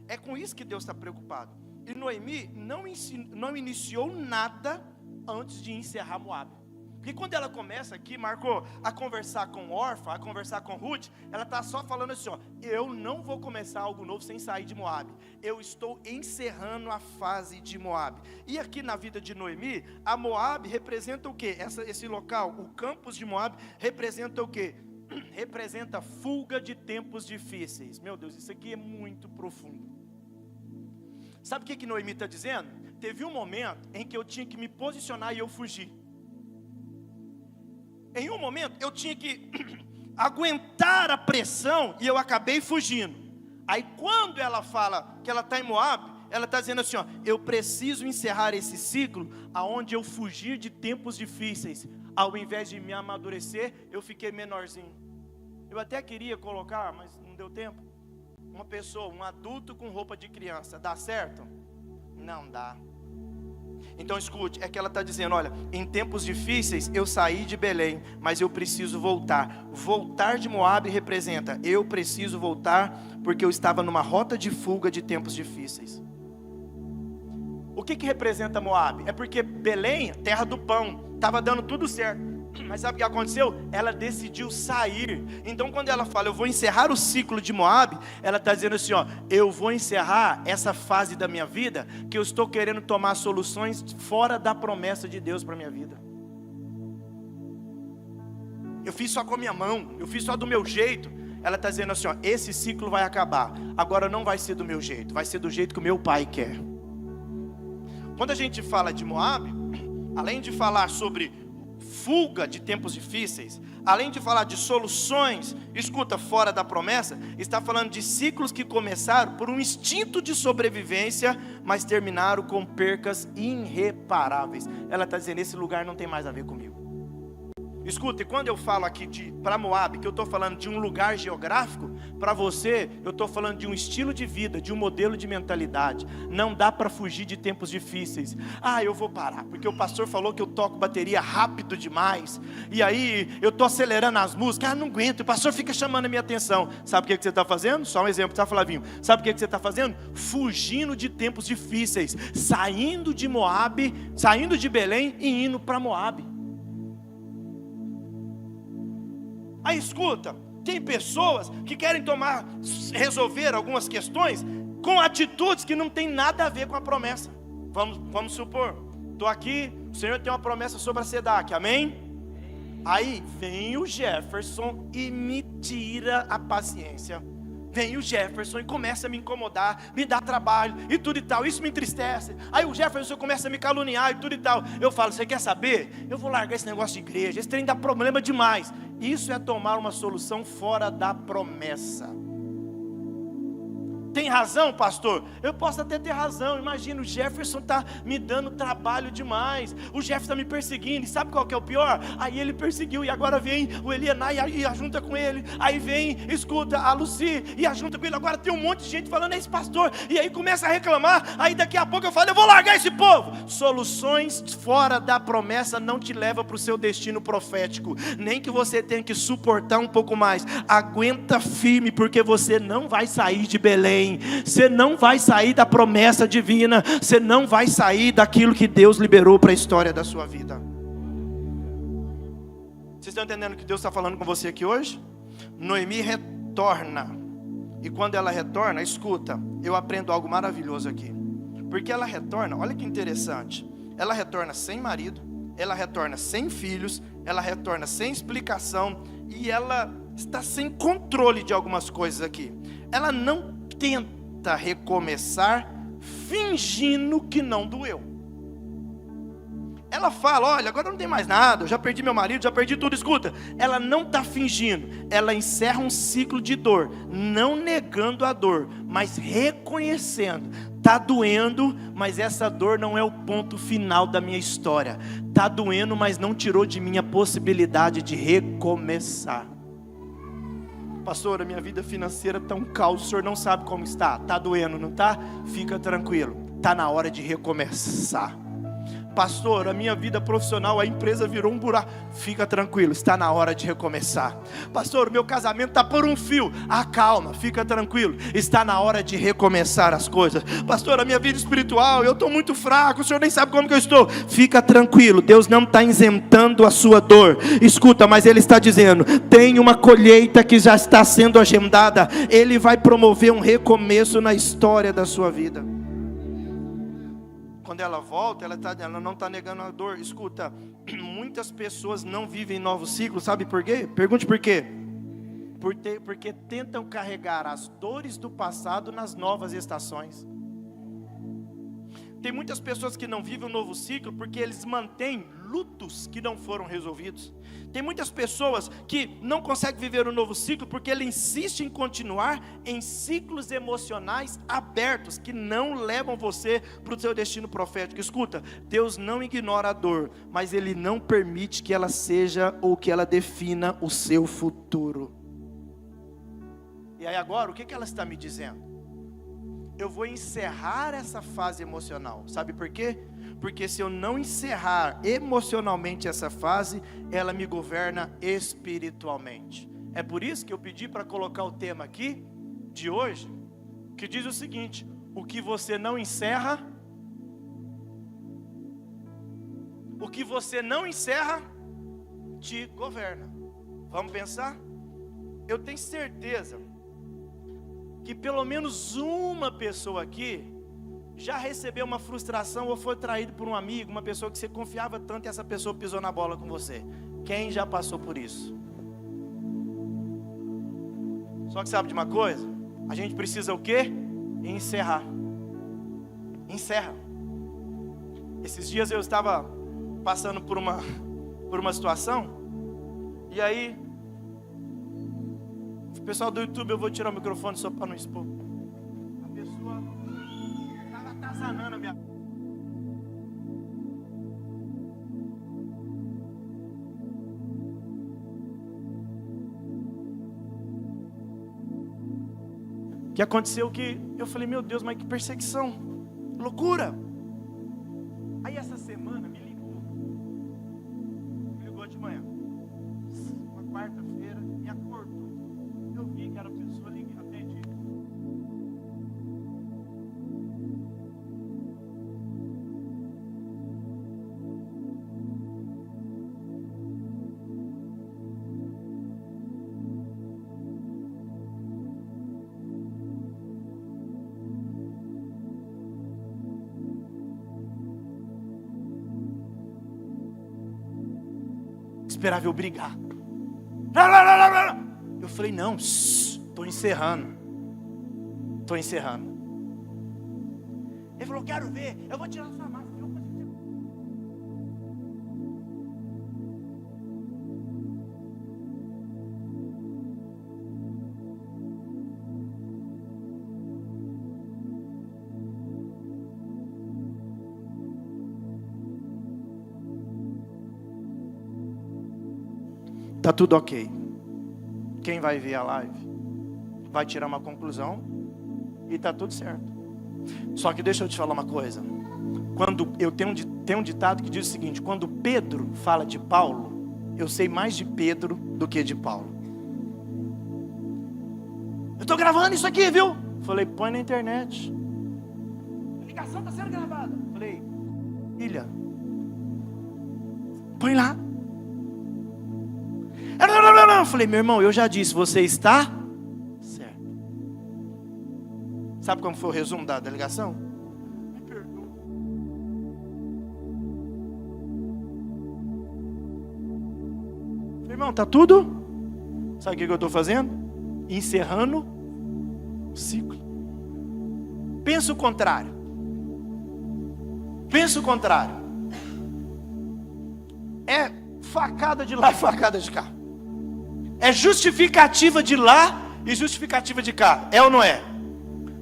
É com isso que Deus está preocupado. E Noemi não iniciou nada antes de encerrar Moabe. Porque quando ela começa aqui, Marco, a conversar com Orfa, a conversar com Ruth, ela está só falando assim, ó: eu não vou começar algo novo sem sair de Moabe. Eu estou encerrando a fase de Moabe. E aqui na vida de Noemi, a Moabe representa o quê? Esse local, o campus de Moabe, representa o quê? Representa fuga de tempos difíceis. Meu Deus, isso aqui é muito profundo. Sabe o que Noemi está dizendo? Teve um momento em que eu tinha que me posicionar e eu fugi. Em um momento eu tinha que aguentar a pressão e eu acabei fugindo. Aí quando ela fala que ela está em Moabe, ela está dizendo assim, ó: eu preciso encerrar esse ciclo aonde eu fugir de tempos difíceis. Ao invés de me amadurecer, eu fiquei menorzinho. Eu até queria colocar, mas não deu tempo. Uma pessoa, um adulto com roupa de criança, dá certo? Não dá. Então escute, é que ela está dizendo, olha, em tempos difíceis eu saí de Belém, mas eu preciso voltar. Voltar de Moabe representa, eu preciso voltar porque eu estava numa rota de fuga de tempos difíceis. O que representa Moabe? É porque Belém, terra do pão, estava dando tudo certo. Mas sabe o que aconteceu? Ela decidiu sair. Então quando ela fala, eu vou encerrar o ciclo de Moabe, ela está dizendo assim, ó, eu vou encerrar essa fase da minha vida, que eu estou querendo tomar soluções fora da promessa de Deus para a minha vida. Eu fiz só com a minha mão, eu fiz só do meu jeito. Ela está dizendo assim, ó, esse ciclo vai acabar. Agora não vai ser do meu jeito, vai ser do jeito que o meu pai quer. Quando a gente fala de Moabe, além de falar sobre fuga de tempos difíceis, além de falar de soluções, escuta, fora da promessa, está falando de ciclos que começaram por um instinto de sobrevivência, mas terminaram com percas irreparáveis. Ela está dizendo, esse lugar não tem mais a ver comigo. Escuta, e quando eu falo aqui para Moabe, que eu estou falando de um lugar geográfico, para você, eu estou falando de um estilo de vida, de um modelo de mentalidade. Não dá para fugir de tempos difíceis. Eu vou parar, porque o pastor falou que eu toco bateria rápido demais, e aí eu estou acelerando as músicas, não aguento, o pastor fica chamando a minha atenção. Sabe o que você está fazendo? Só um exemplo, tá, Flavinho? Sabe o que você está fazendo? Fugindo de tempos difíceis, saindo de Moabe, saindo de Belém e indo para Moabe. Aí escuta, tem pessoas que querem resolver algumas questões com atitudes que não tem nada a ver com a promessa. Vamos supor, estou aqui, o Senhor tem uma promessa sobre a SEDAC, amém? Aí vem o Jefferson e me tira a paciência. Vem o Jefferson e começa a me incomodar, me dá trabalho e tudo e tal, isso me entristece. Aí o Jefferson começa a me caluniar e tudo e tal. Eu falo, você quer saber? Eu vou largar esse negócio de igreja, esse trem dá problema demais. Isso é tomar uma solução fora da promessa. Tem razão, pastor? Eu posso até ter razão. Imagina, o Jefferson está me dando trabalho demais. O Jefferson está me perseguindo. E sabe qual que é o pior? Aí ele perseguiu e agora vem o Elianai e ajunta com ele. Aí vem, escuta, a Lucy e ajunta com ele. Agora tem um monte de gente falando, é esse pastor. E aí começa a reclamar. Aí daqui a pouco eu falo, eu vou largar esse povo. Soluções fora da promessa não te levam para o seu destino profético. Nem que você tenha que suportar um pouco mais. Aguenta firme, porque você não vai sair de Belém. Você não vai sair da promessa divina. Você não vai sair daquilo que Deus liberou para a história da sua vida. Vocês estão entendendo o que Deus está falando com você aqui hoje? Noemi retorna. E quando ela retorna, escuta, eu aprendo algo maravilhoso aqui. Porque ela retorna, olha que interessante. Ela retorna sem marido, ela retorna sem filhos, ela retorna sem explicação, e ela está sem controle de algumas coisas aqui. Ela não tenta recomeçar fingindo que não doeu. Ela fala, olha, agora não tem mais nada, eu já perdi meu marido, já perdi tudo. Escuta, ela não está fingindo, ela encerra um ciclo de dor, não negando a dor, mas reconhecendo, está doendo, mas essa dor não é o ponto final da minha história. Está doendo, mas não tirou de mim a possibilidade de recomeçar. Pastor, a minha vida financeira está um caos, o senhor não sabe como está. Está doendo, não está? Fica tranquilo, está na hora de recomeçar. Pastor, a minha vida profissional, a empresa virou um buraco. Fica tranquilo, está na hora de recomeçar. Pastor, o meu casamento está por um fio. Calma, fica tranquilo, está na hora de recomeçar as coisas. Pastor, a minha vida espiritual, eu estou muito fraco, o senhor nem sabe como que eu estou. Fica tranquilo, Deus não está isentando a sua dor. Escuta, mas Ele está dizendo, tem uma colheita que já está sendo agendada. Ele vai promover um recomeço na história da sua vida. Quando ela volta, ela não está negando a dor. Escuta, muitas pessoas não vivem novos ciclos, sabe por quê? Pergunte por quê. Porque tentam carregar as dores do passado nas novas estações. Tem muitas pessoas que não vivem um novo ciclo porque eles mantêm lutos que não foram resolvidos. Tem muitas pessoas que não conseguem viver um novo ciclo porque ele insiste em continuar em ciclos emocionais abertos que não levam você para o seu destino profético. Escuta, Deus não ignora a dor, mas Ele não permite que ela seja ou que ela defina o seu futuro. E aí agora, o que ela está me dizendo? Eu vou encerrar essa fase emocional. Sabe por quê? Porque se eu não encerrar emocionalmente essa fase, ela me governa espiritualmente. É por isso que eu pedi para colocar o tema aqui, de hoje, que diz o seguinte: o que você não encerra, te governa. Vamos pensar? Eu tenho certeza que pelo menos uma pessoa aqui já recebeu uma frustração ou foi traído por um amigo, uma pessoa que você confiava tanto e essa pessoa pisou na bola com você. Quem já passou por isso? Só que sabe de uma coisa? A gente precisa o quê? Encerrar. Encerra. Esses dias eu estava passando por uma situação, e aí, o pessoal do YouTube, eu vou tirar o microfone só para não expor. A pessoa estava atazanando a minha... O que aconteceu que eu falei, meu Deus, mas que perseguição, loucura. Aí essa semana me ligou de manhã, uma quarta-feira, e acordou. Eu vi que era a pessoa, liguei, atendi. Esperava eu brigar. Eu falei, não, estou encerrando. Ele falou, quero ver, eu vou tirar sua máscara. Tá tudo ok. Quem vai ver a live vai tirar uma conclusão e tá tudo certo. Só que deixa eu te falar uma coisa. Quando eu tenho um ditado que diz o seguinte: quando Pedro fala de Paulo, eu sei mais de Pedro do que de Paulo. Eu estou gravando isso aqui, viu? Falei, põe na internet. A ligação está sendo gravada. Falei, filha, põe lá. Eu falei, meu irmão, eu já disse, você está certo. Sabe como foi o resumo da ligação? Me perdoa. Falei, irmão, tá tudo? Sabe o que eu estou fazendo? Encerrando o ciclo. Pensa o contrário. É facada de lá e facada de cá. É justificativa de lá e justificativa de cá. É ou não é?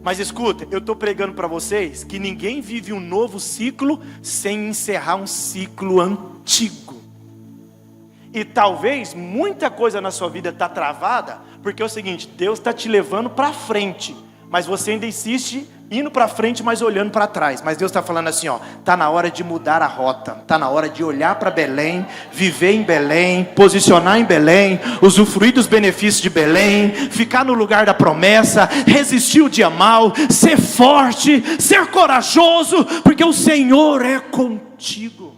Mas escuta, eu estou pregando para vocês que ninguém vive um novo ciclo sem encerrar um ciclo antigo. E talvez muita coisa na sua vida está travada, porque é o seguinte, Deus está te levando para frente, mas você ainda insiste indo para frente, mas olhando para trás. Mas Deus está falando assim, ó, está na hora de mudar a rota, está na hora de olhar para Belém, viver em Belém, posicionar em Belém, usufruir dos benefícios de Belém, ficar no lugar da promessa, resistir o dia mal, ser forte, ser corajoso, porque o Senhor é contigo.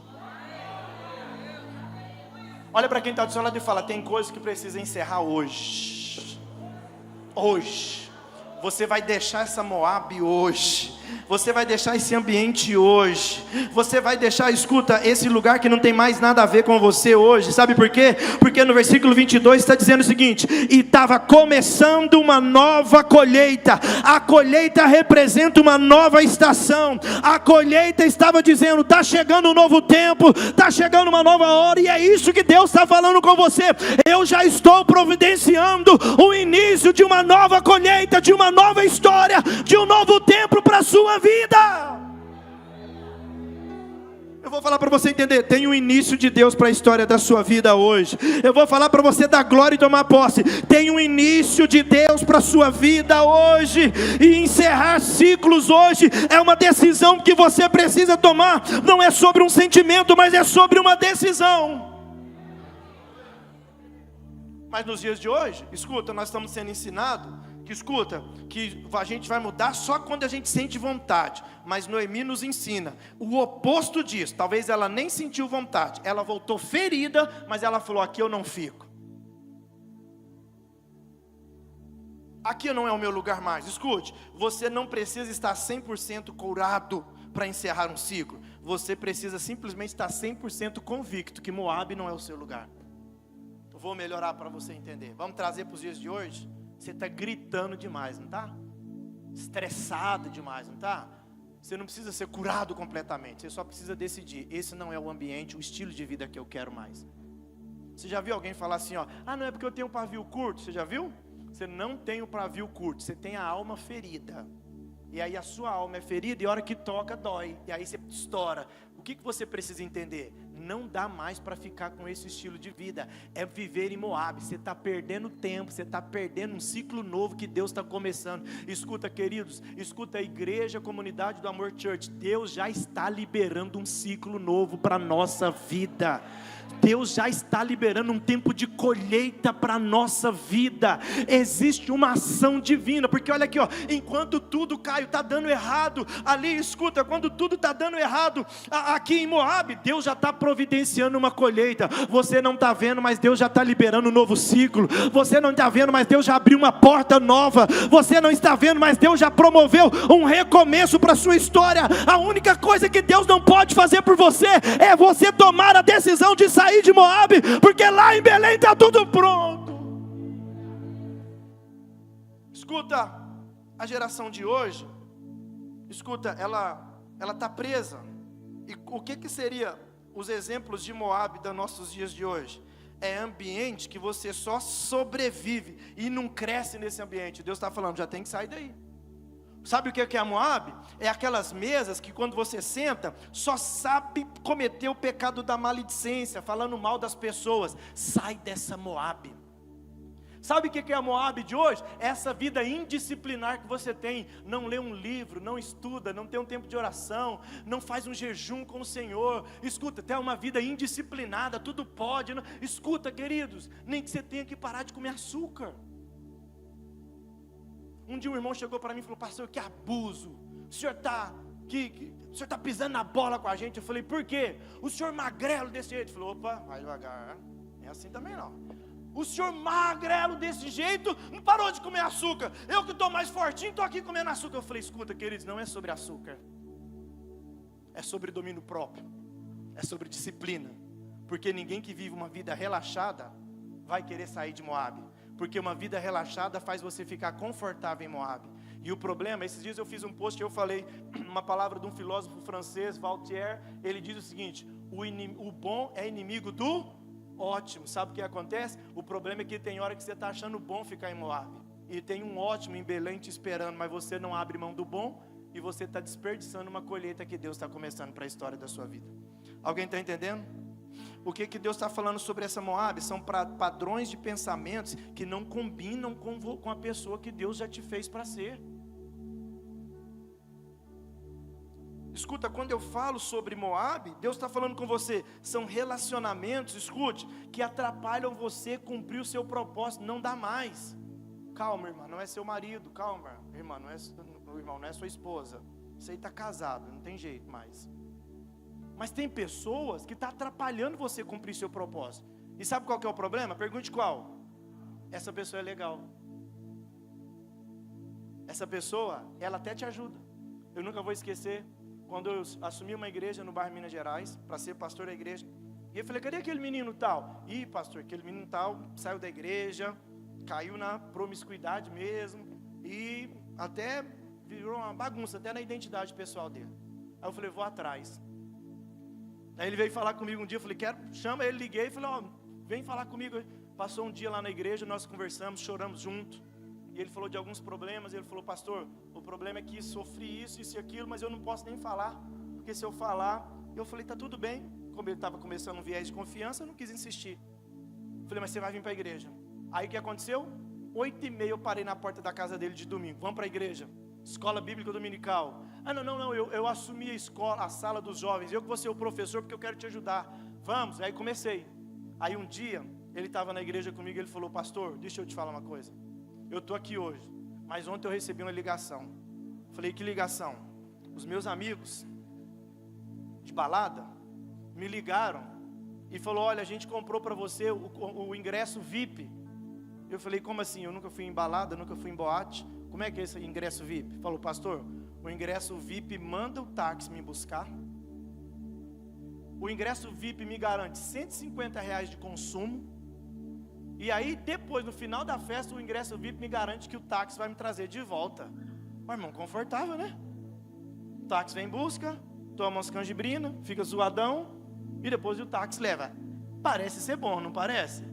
Olha para quem está do seu lado e fala, tem coisas que precisa encerrar hoje. Hoje. Você vai deixar essa Moabe hoje. Você vai deixar esse ambiente hoje. Você vai deixar, escuta, esse lugar que não tem mais nada a ver com você hoje. Sabe por quê? Porque no versículo 22 está dizendo o seguinte: e estava começando uma nova colheita. A colheita representa uma nova estação. A colheita estava dizendo, está chegando um novo tempo, está chegando uma nova hora. E é isso que Deus está falando com você. Eu já estou providenciando o início de uma nova colheita, de uma nova história, de um novo tempo para a sua vida. Eu vou falar para você entender, tem um início de Deus para a história da sua vida hoje. Eu vou falar para você dar glória e tomar posse. Tem um início de Deus para a sua vida hoje. E encerrar ciclos hoje é uma decisão que você precisa tomar. Não é sobre um sentimento, mas é sobre uma decisão. Mas nos dias de hoje, escuta, nós estamos sendo ensinados que a gente vai mudar só quando a gente sente vontade. Mas Noemi nos ensina o oposto disso. Talvez ela nem sentiu vontade, ela voltou ferida, mas ela falou: aqui eu não fico, aqui não é o meu lugar mais. Escute, você não precisa estar 100% curado para encerrar um ciclo. Você precisa simplesmente estar 100% convicto que Moabe não é o seu lugar. Eu vou melhorar para você entender. Vamos trazer para os dias de hoje. Você está gritando demais, não está? Estressado demais, não está? Você não precisa ser curado completamente. Você só precisa decidir: esse não é o ambiente, o estilo de vida que eu quero mais. Você já viu alguém falar assim, ó: ah, não é porque eu tenho um pavio curto? Você já viu? Você não tem o pavio curto, você tem a alma ferida. E aí a sua alma é ferida e a hora que toca dói. E aí você estoura. O que você precisa entender? Não dá mais para ficar com esse estilo de vida. É viver em Moabe. Você está perdendo tempo, você está perdendo um ciclo novo que Deus está começando. Escuta, queridos, escuta a igreja, a comunidade do Amor Church. Deus já está liberando um ciclo novo para a nossa vida. Deus já está liberando um tempo de colheita para a nossa vida. Existe uma ação divina, porque olha aqui, ó, enquanto tudo, Caio, está dando errado ali, escuta, quando tudo está dando errado aqui em Moabe, Deus já está providenciando uma colheita. Você não está vendo, mas Deus já está liberando um novo ciclo. Você não está vendo, mas Deus já abriu uma porta nova. Você não está vendo, mas Deus já promoveu um recomeço para a sua história. A única coisa que Deus não pode fazer por você é você tomar a decisão de sair de Moabe, porque lá em Belém está tudo pronto. Escuta, a geração de hoje, escuta, ela está presa. E o que seria os exemplos de Moabe dos nossos dias de hoje? É ambiente que você só sobrevive e não cresce nesse ambiente. Deus está falando: já tem que sair daí. Sabe o que é a Moabe? É aquelas mesas que quando você senta, só sabe cometer o pecado da maledicência, falando mal das pessoas. Sai dessa Moabe. Sabe o que é a Moabe de hoje? Essa vida indisciplinar que você tem. Não lê um livro, não estuda, não tem um tempo de oração, não faz um jejum com o Senhor. Escuta, até uma vida indisciplinada, tudo pode. Não. Escuta, queridos, nem que você tenha que parar de comer açúcar. Um dia um irmão chegou para mim e falou: pastor, que abuso, o senhor está pisando na bola com a gente. Eu falei: por quê? O senhor magrelo desse jeito. Ele falou: opa, vai devagar, não é assim também não. O senhor magrelo desse jeito não parou de comer açúcar. Eu que estou mais fortinho estou aqui comendo açúcar. Eu falei: escuta, queridos, não é sobre açúcar, é sobre domínio próprio, é sobre disciplina. Porque ninguém que vive uma vida relaxada vai querer sair de Moabe. Porque uma vida relaxada faz você ficar confortável em Moabe. E o problema, esses dias eu fiz um post e eu falei uma palavra de um filósofo francês, Voltaire. Ele diz o seguinte: o bom é inimigo do ótimo. Sabe o que acontece? O problema é que tem hora que você está achando bom ficar em Moabe. E tem um ótimo em Belém te esperando, mas você não abre mão do bom. E você está desperdiçando uma colheita que Deus está começando para a história da sua vida. Alguém está entendendo? O que Deus está falando sobre essa Moabe? São padrões de pensamentos que não combinam com a pessoa que Deus já te fez para ser. Escuta, quando eu falo sobre Moabe, Deus está falando com você, são relacionamentos, escute, que atrapalham você cumprir o seu propósito. Não dá mais. Calma, irmã, não é seu marido. Calma, irmã, não é sua esposa. Você está casado, não tem jeito mais. Mas tem pessoas que estão atrapalhando você cumprir seu propósito. E sabe qual que é o problema? Pergunte qual. Essa pessoa é legal. Essa pessoa, ela até te ajuda. Eu nunca vou esquecer, quando eu assumi uma igreja no bairro Minas Gerais, para ser pastor da igreja. E eu falei: cadê aquele menino tal? Ih, pastor, aquele menino tal saiu da igreja, caiu na promiscuidade mesmo, e até virou uma bagunça, até na identidade pessoal dele. Aí eu falei: vou atrás. Aí ele veio falar comigo um dia, eu falei: chama ele, liguei, falei: ó, vem falar comigo. Passou um dia lá na igreja, nós conversamos, choramos junto. E ele falou de alguns problemas, ele falou: pastor, o problema é que sofri isso e aquilo, mas eu não posso nem falar, porque se eu falar, Eu falei, tá tudo bem. Como ele estava começando um viés de confiança, eu não quis insistir. Falei, mas você vai vir para a igreja. Aí o que aconteceu? 8h30 eu parei na porta da casa dele de domingo. Vamos para a igreja. Escola Bíblica Dominical. Ah, não, eu assumi a escola, a sala dos jovens. Eu que vou ser o professor porque eu quero te ajudar. Vamos, aí comecei. Aí um dia, ele estava na igreja comigo e ele falou, pastor, deixa eu te falar uma coisa. Eu estou aqui hoje, mas ontem eu recebi uma ligação. Falei, que ligação? Os meus amigos de balada me ligaram e falou, olha, a gente comprou para você o ingresso VIP. Eu falei, como assim? Eu nunca fui em balada, nunca fui em boate. Como é que é esse ingresso VIP? Falou, pastor, o ingresso VIP manda o táxi me buscar. O ingresso VIP me garante R$150 de consumo. E aí depois, no final da festa, o ingresso VIP me garante que o táxi vai me trazer de volta. Mas, irmão, confortável, né? O táxi vem em busca, toma umas canjibrina, fica zoadão, e depois o táxi leva. Parece ser bom, não parece?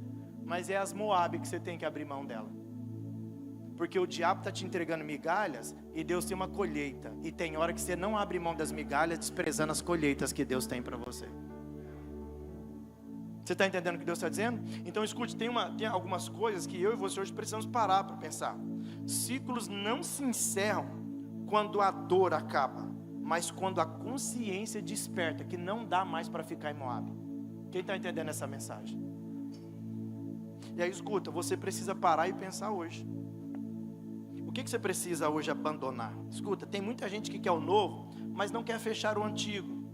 Mas é as Moab que você tem que abrir mão dela. Porque o diabo está te entregando migalhas e Deus tem uma colheita. E tem hora que você não abre mão das migalhas, desprezando as colheitas que Deus tem para você. Você está entendendo o que Deus está dizendo? Então escute, tem algumas coisas que eu e você hoje precisamos parar para pensar. Ciclos não se encerram quando a dor acaba, mas quando a consciência desperta que não dá mais para ficar em Moab. Quem está entendendo essa mensagem? E aí escuta, você precisa parar e pensar hoje. O que você precisa hoje abandonar? Escuta, tem muita gente que quer o novo, mas não quer fechar o antigo.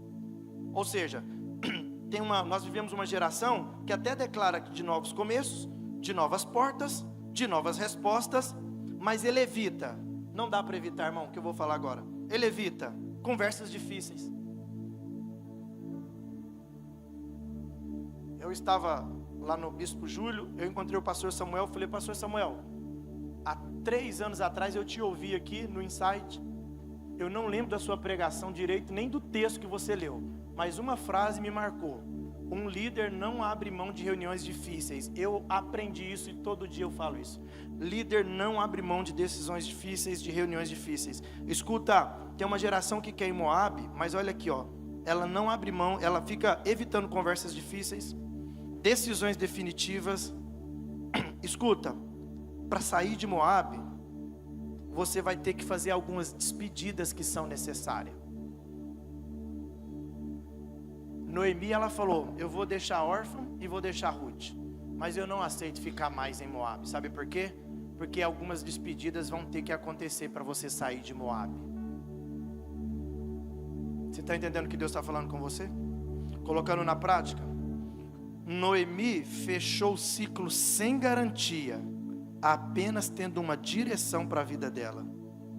Ou seja, nós vivemos uma geração que até declara de novos começos, de novas portas, de novas respostas, mas ele evita, não dá para evitar, irmão, o que eu vou falar agora. Ele evita conversas difíceis. Eu estava lá no Bispo Júlio, eu encontrei o pastor Samuel, falei, pastor Samuel, há 3 anos atrás eu te ouvi aqui no Insight, eu não lembro da sua pregação direito, nem do texto que você leu, mas uma frase me marcou, um líder não abre mão de reuniões difíceis. Eu aprendi isso e todo dia eu falo isso. Líder não abre mão de decisões difíceis, de reuniões difíceis. Escuta, tem uma geração que quer ir em Moab, mas olha aqui, ó, ela não abre mão, ela fica evitando conversas difíceis, decisões definitivas. Escuta, para sair de Moab, você vai ter que fazer algumas despedidas que são necessárias. Noemi, ela falou, eu vou deixar órfã e vou deixar Ruth, mas eu não aceito ficar mais em Moab. Sabe por quê? Porque algumas despedidas vão ter que acontecer para você sair de Moab. Você está entendendo o que Deus está falando com você? Colocando na prática, Noemi fechou o ciclo sem garantia, apenas tendo uma direção para a vida dela.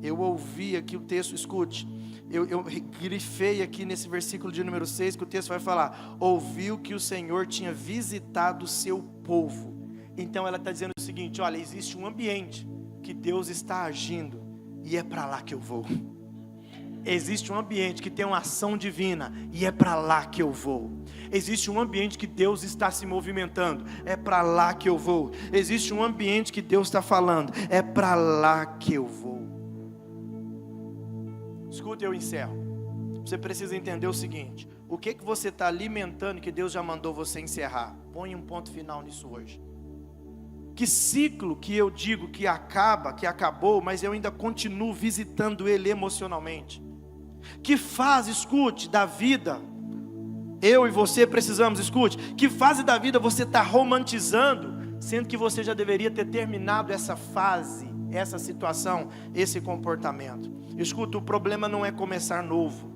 Eu ouvi aqui o texto, escute, eu grifei aqui nesse versículo de número 6, que o texto vai falar, ouviu que o Senhor tinha visitado o seu povo. Então ela está dizendo o seguinte, olha, existe um ambiente que Deus está agindo, e é para lá que eu vou. Existe um ambiente que tem uma ação divina, e é para lá que eu vou. Existe um ambiente que Deus está se movimentando, é para lá que eu vou. Existe um ambiente que Deus está falando, é para lá que eu vou. Escuta, eu encerro. Você precisa entender o seguinte, o que você está alimentando que Deus já mandou você encerrar? Põe um ponto final nisso hoje. Que ciclo que eu digo que acaba, que acabou, mas eu ainda continuo visitando ele emocionalmente? Que fase, escute, da vida, eu e você precisamos, escute, que fase da vida você está romantizando, sendo que você já deveria ter terminado essa fase, essa situação, esse comportamento? Escuta, o problema não é começar novo,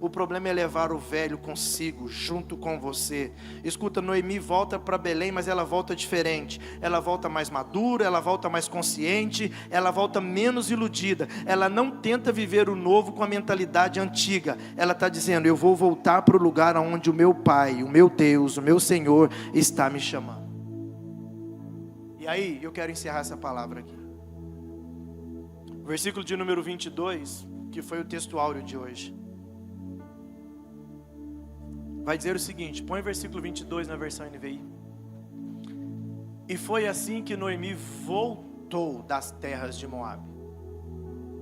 o problema é levar o velho consigo, junto com você. Escuta, Noemi volta para Belém, mas ela volta diferente. Ela volta mais madura, ela volta mais consciente, ela volta menos iludida. Ela não tenta viver o novo com a mentalidade antiga. Ela está dizendo, eu vou voltar para o lugar onde o meu Pai, o meu Deus, o meu Senhor está me chamando. E aí, eu quero encerrar essa palavra aqui. Versículo de número 22, que foi o texto áureo de hoje, vai dizer o seguinte, põe o versículo 22 na versão NVI. E foi assim que Noemi voltou das terras de Moab,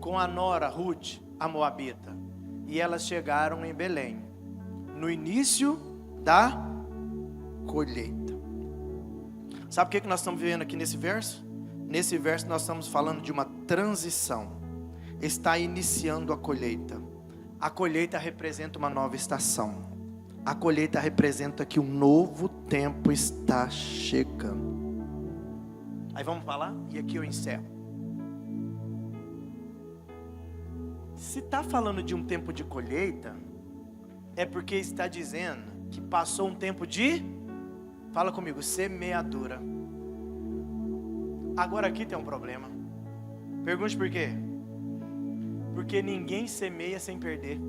com a nora Ruth, a moabita, e elas chegaram em Belém. no início da colheita. Sabe o que nós estamos vendo aqui nesse verso? Nesse verso nós estamos falando de uma transição. Está iniciando a colheita. A colheita representa uma nova estação. A colheita representa que um novo tempo está chegando. Aí vamos falar, e aqui eu encerro. Se está falando de um tempo de colheita, é porque está dizendo que passou um tempo de, fala comigo, semeadura. Agora aqui tem um problema. Pergunte por quê? Porque ninguém semeia sem perder.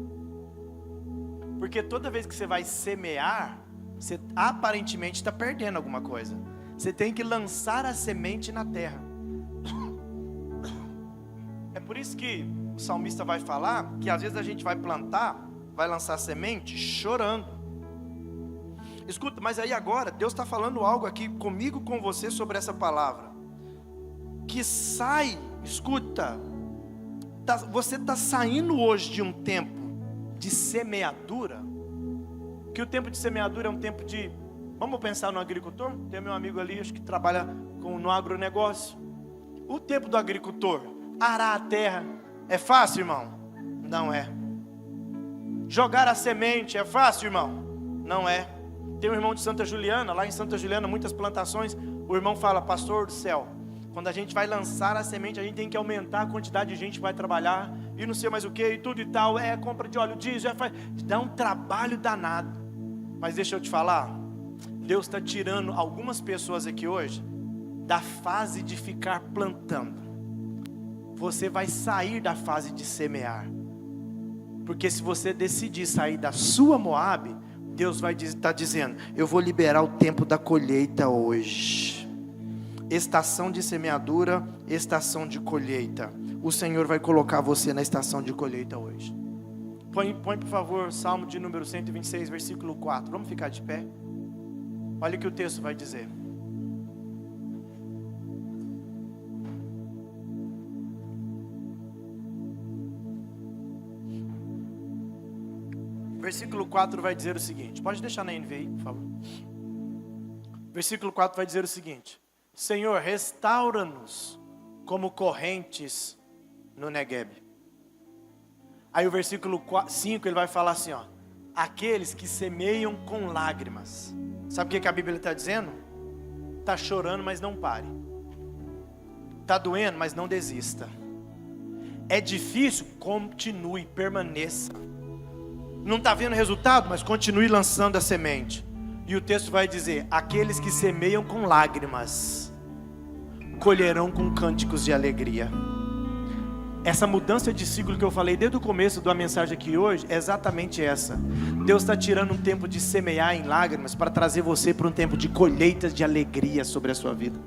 Porque toda vez que você vai semear, você aparentemente está perdendo alguma coisa. Você tem que lançar a semente na terra. É por isso que o salmista vai falar que às vezes a gente vai plantar, vai lançar semente chorando. Escuta, mas aí agora Deus está falando algo aqui comigo, com você, sobre essa palavra. Que sai, escuta, você está saindo hoje de um tempo de semeadura. Que o tempo de semeadura é um tempo de, vamos pensar no agricultor. Tem meu amigo ali, acho que trabalha no agronegócio. O tempo do agricultor, arar a terra, é fácil, irmão? Não é. Jogar a semente é fácil, irmão? Não é. Tem um irmão de Santa Juliana, lá em Santa Juliana, muitas plantações. O irmão fala, pastor do céu, quando a gente vai lançar a semente, a gente tem que aumentar a quantidade de gente que vai trabalhar, e não sei mais o que, e tudo e tal, compra de óleo diesel, dá um trabalho danado. Mas deixa eu te falar, Deus está tirando algumas pessoas aqui hoje da fase de ficar plantando. Você vai sair da fase de semear. Porque se você decidir sair da sua Moabe, Deus vai estar dizendo, eu vou liberar o tempo da colheita hoje. Estação de semeadura, estação de colheita. O Senhor vai colocar você na estação de colheita hoje. Põe por favor, Salmo de número 126, versículo 4. Vamos ficar de pé? Olha o que o texto vai dizer. Versículo 4 vai dizer o seguinte. Pode deixar na NVI, por favor. Versículo 4 vai dizer o seguinte. Senhor, restaura-nos como correntes no Negueb. Aí o versículo 5 ele vai falar assim, ó. Aqueles que semeiam com lágrimas. Sabe o que a Bíblia está dizendo? Está chorando, mas não pare. Está doendo, mas não desista. É difícil, continue, permaneça. Não está vendo resultado, mas continue lançando a semente. E o texto vai dizer, aqueles que semeiam com lágrimas, colherão com cânticos de alegria. Essa mudança de ciclo que eu falei desde o começo da mensagem aqui hoje, é exatamente essa. Deus está tirando um tempo de semear em lágrimas, para trazer você para um tempo de colheitas de alegria sobre a sua vida.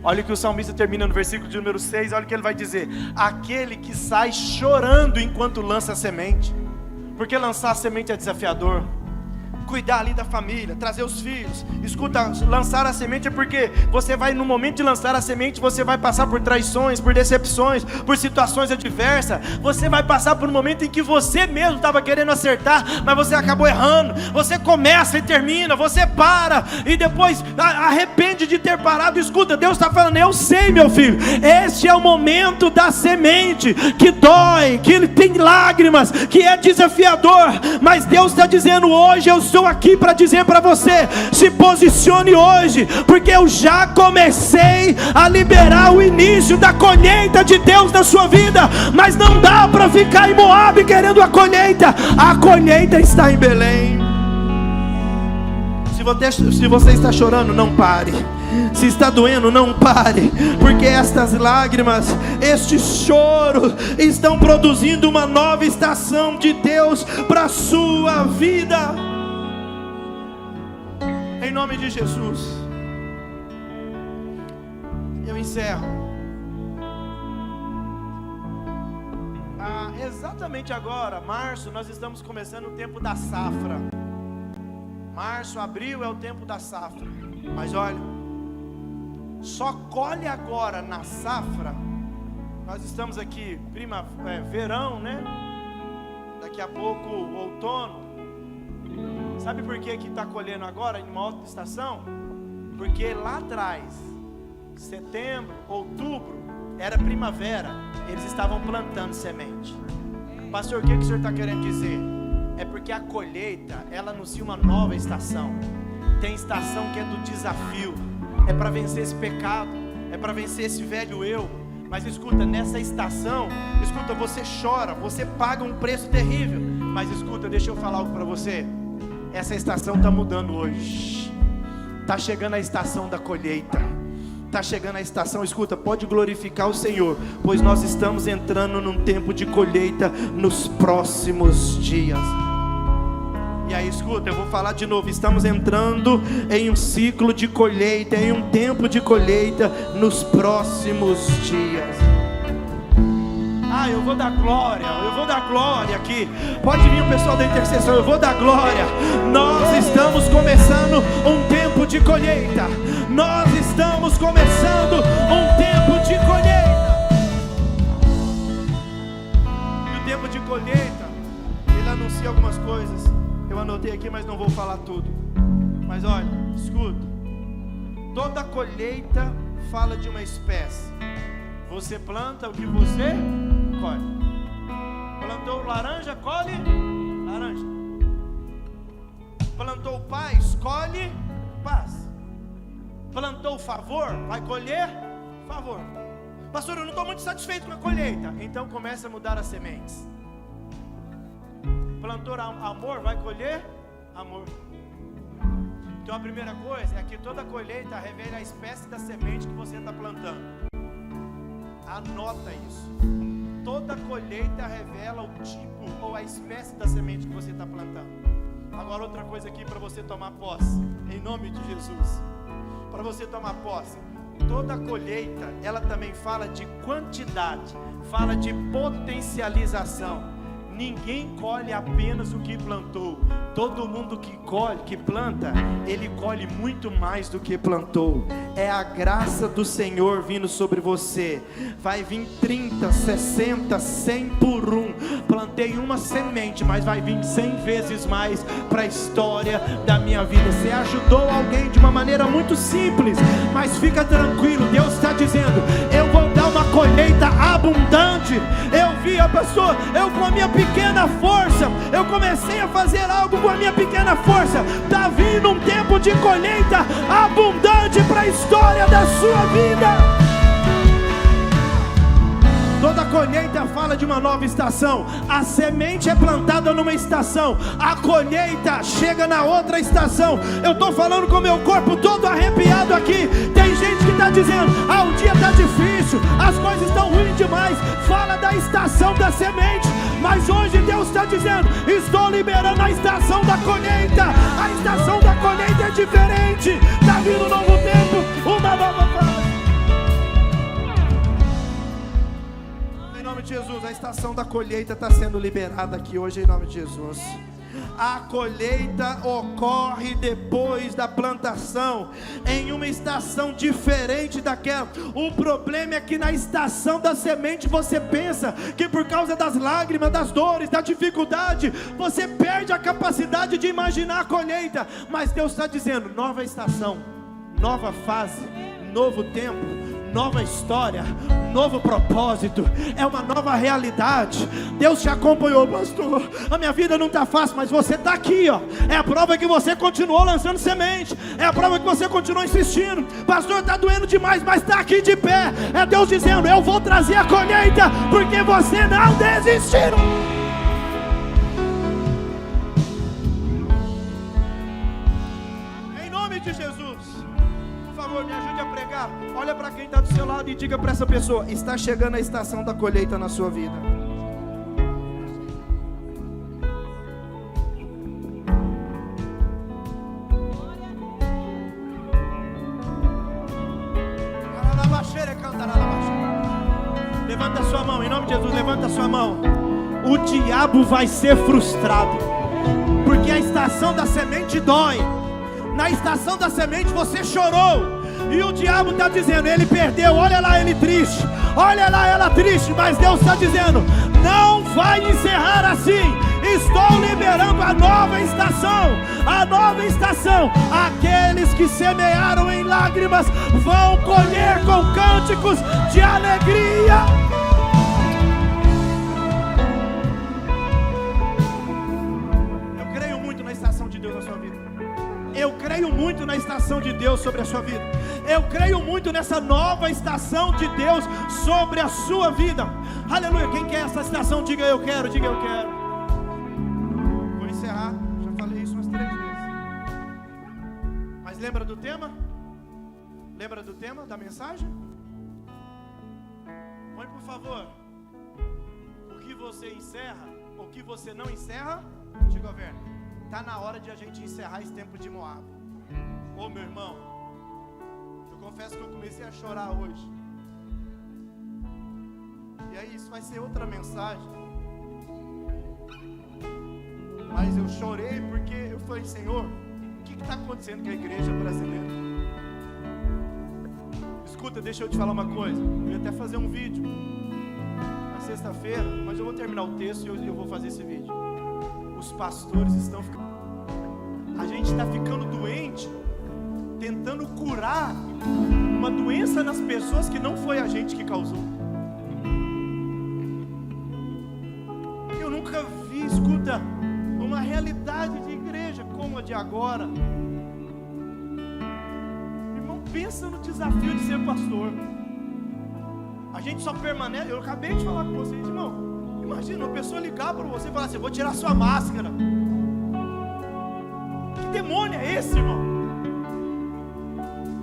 Olha o que o salmista termina no versículo de número 6, olha o que ele vai dizer. Aquele que sai chorando enquanto lança a semente. Porque lançar a semente é desafiador. Cuidar ali da família, trazer os filhos. Escuta, lançar a semente é porque você vai, no momento de lançar a semente, você vai passar por traições, por decepções, por situações adversas. Você vai passar por um momento em que você mesmo estava querendo acertar, mas você acabou errando. Você começa e termina, você para e depois arrepende de ter parado. Escuta, Deus está falando, eu sei, meu filho, este é o momento da semente, que dói, que tem lágrimas, que é desafiador, mas Deus está dizendo hoje, eu estou aqui para dizer para você, se posicione hoje, porque eu já comecei a liberar o início da colheita de Deus na sua vida, mas não dá para ficar em Moabe querendo a colheita está em Belém. Se você está chorando, não pare. Se está doendo, não pare, porque estas lágrimas, este choro, estão produzindo uma nova estação de Deus para a sua vida. Em nome de Jesus, eu encerro. Exatamente agora, março, nós estamos começando o tempo da safra. Março, abril é o tempo da safra. Mas olha, só colhe agora na safra. Nós estamos aqui, verão, né? Daqui a pouco, outono. Sabe por que está colhendo agora, em uma outra estação? Porque lá atrás, setembro, outubro, era primavera, eles estavam plantando semente. Pastor, o que o senhor está querendo dizer? É porque a colheita, ela anuncia uma nova estação. Tem estação que é do desafio, é para vencer esse pecado, é para vencer esse velho eu. Mas escuta, nessa estação, escuta, você chora, você paga um preço terrível. Mas escuta, deixa eu falar algo para você. Essa estação está mudando hoje. Está chegando a estação da colheita. Está chegando a estação, escuta, pode glorificar o Senhor, pois nós estamos entrando num tempo de colheita nos próximos dias. E aí escuta, eu vou falar de novo, estamos entrando em um ciclo de colheita, em um tempo de colheita nos próximos dias. Eu vou dar glória aqui. Pode vir o pessoal da intercessão, eu vou dar glória. Nós estamos começando um tempo de colheita. Nós estamos começando um tempo de colheita. E o tempo de colheita, ele anuncia algumas coisas. Eu anotei aqui, mas não vou falar tudo. Mas olha, escuta. Toda colheita fala de uma espécie. Você planta o que você colhe. Plantou laranja, colhe laranja. Plantou paz, colhe paz. Plantou favor, vai colher favor. Pastor, eu não estou muito satisfeito com a colheita. Então comece a mudar as sementes. Plantou amor, vai colher amor. Então a primeira coisa é que toda colheita revela a espécie da semente que você está plantando. Anota isso. Toda colheita revela o tipo ou a espécie da semente que você está plantando. Agora outra coisa aqui para você tomar posse, em nome de Jesus. Para você tomar posse, toda colheita, ela também fala de quantidade, fala de potencialização. Ninguém colhe apenas o que plantou. Todo mundo que planta, ele colhe muito mais do que plantou. É a graça do Senhor vindo sobre você. Vai vir 30, 60, 100 por um. Plantei uma semente, mas vai vir 100 vezes mais para a história da minha vida. Você ajudou alguém de uma maneira muito simples, mas fica tranquilo, Deus está dizendo: eu vou dar uma colheita abundante. Eu vi, pastor, eu com a minha pequena força, eu comecei a fazer algo com a minha pequena força. Está vindo um tempo de colheita abundante para a história da sua vida. Toda colheita fala de uma nova estação. A semente é plantada numa estação, a colheita chega na outra estação. Eu estou falando com meu corpo todo arrepiado aqui. Tem gente que está dizendo: o dia está difícil, as coisas estão ruins demais. Fala da estação da semente. Mas hoje Deus está dizendo: estou liberando a estação da colheita. A estação da colheita é diferente. Está vindo um novo tempo, uma nova fase. Em nome de Jesus, a estação da colheita está sendo liberada aqui hoje, em nome de Jesus. A colheita ocorre depois da plantação, em uma estação diferente daquela. O problema é que na estação da semente você pensa que por causa das lágrimas, das dores, da dificuldade, você perde a capacidade de imaginar a colheita. Mas Deus está dizendo: nova estação, nova fase, novo tempo, nova história, novo propósito, é uma nova realidade. Deus te acompanhou, pastor. A minha vida não está fácil, mas você está aqui, ó. É a prova que você continuou lançando semente, é a prova que você continuou insistindo. Pastor, está doendo demais, mas está aqui de pé. É Deus dizendo: eu vou trazer a colheita, porque você não desistiu. Em nome de Jesus, por favor, me ajude a pregar. Olha para quem está do seu lado e diga para essa pessoa: está chegando a estação da colheita na sua vida. Levanta a sua mão, em nome de Jesus, levanta a sua mão. O diabo vai ser frustrado, porque a estação da semente dói. Na estação da semente você chorou, E o diabo está dizendo, ele perdeu, olha lá ele triste, olha lá ela triste. Mas Deus está dizendo, não vai encerrar assim. Estou liberando a nova estação. A nova estação. Aqueles que semearam em lágrimas vão colher com cânticos de alegria. Eu creio muito na estação de Deus na sua vida. Eu creio muito na estação de Deus sobre a sua vida. Eu creio muito nessa nova estação de Deus sobre a sua vida. Aleluia. Quem quer essa estação, diga eu quero, diga eu quero. Vou encerrar, já falei isso umas 3 vezes. Mas lembra do tema? Lembra do tema, da mensagem? Põe por favor. O que você encerra, o que você não encerra, te governa. Está na hora de a gente encerrar esse tempo de Moab. Ô meu irmão, eu confesso que eu comecei a chorar hoje. E aí isso vai ser outra mensagem. Mas eu chorei porque eu falei, Senhor, o que está acontecendo com a igreja brasileira? Escuta, deixa eu te falar uma coisa. Eu ia até fazer um vídeo na sexta-feira, mas eu vou terminar o texto e eu vou fazer esse vídeo. Os pastores estão ficando... A gente está ficando doente, tentando curar uma doença nas pessoas que não foi a gente que causou. Eu nunca vi, escuta, uma realidade de igreja como a de agora. Irmão, pensa no desafio de ser pastor. A gente só permanece... Eu acabei de falar com vocês, irmão. Imagina uma pessoa ligar para você e falar assim, eu vou tirar sua máscara. Que demônio é esse, irmão?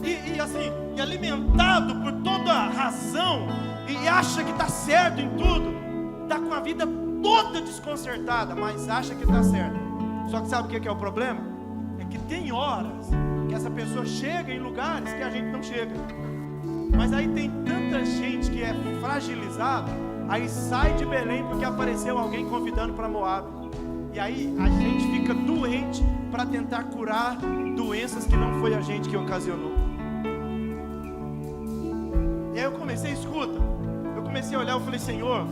E assim, e alimentado por toda a razão, e acha que está certo em tudo, está com a vida toda desconcertada, mas acha que está certo. Só que sabe o que é o problema? É que tem horas que essa pessoa chega em lugares que a gente não chega. Mas aí tem tanta gente que é fragilizada, aí sai de Belém porque apareceu alguém convidando para Moab. E aí a gente fica doente para tentar curar doenças que não foi a gente que ocasionou. E aí eu comecei, escuta, eu comecei a olhar, eu falei, Senhor,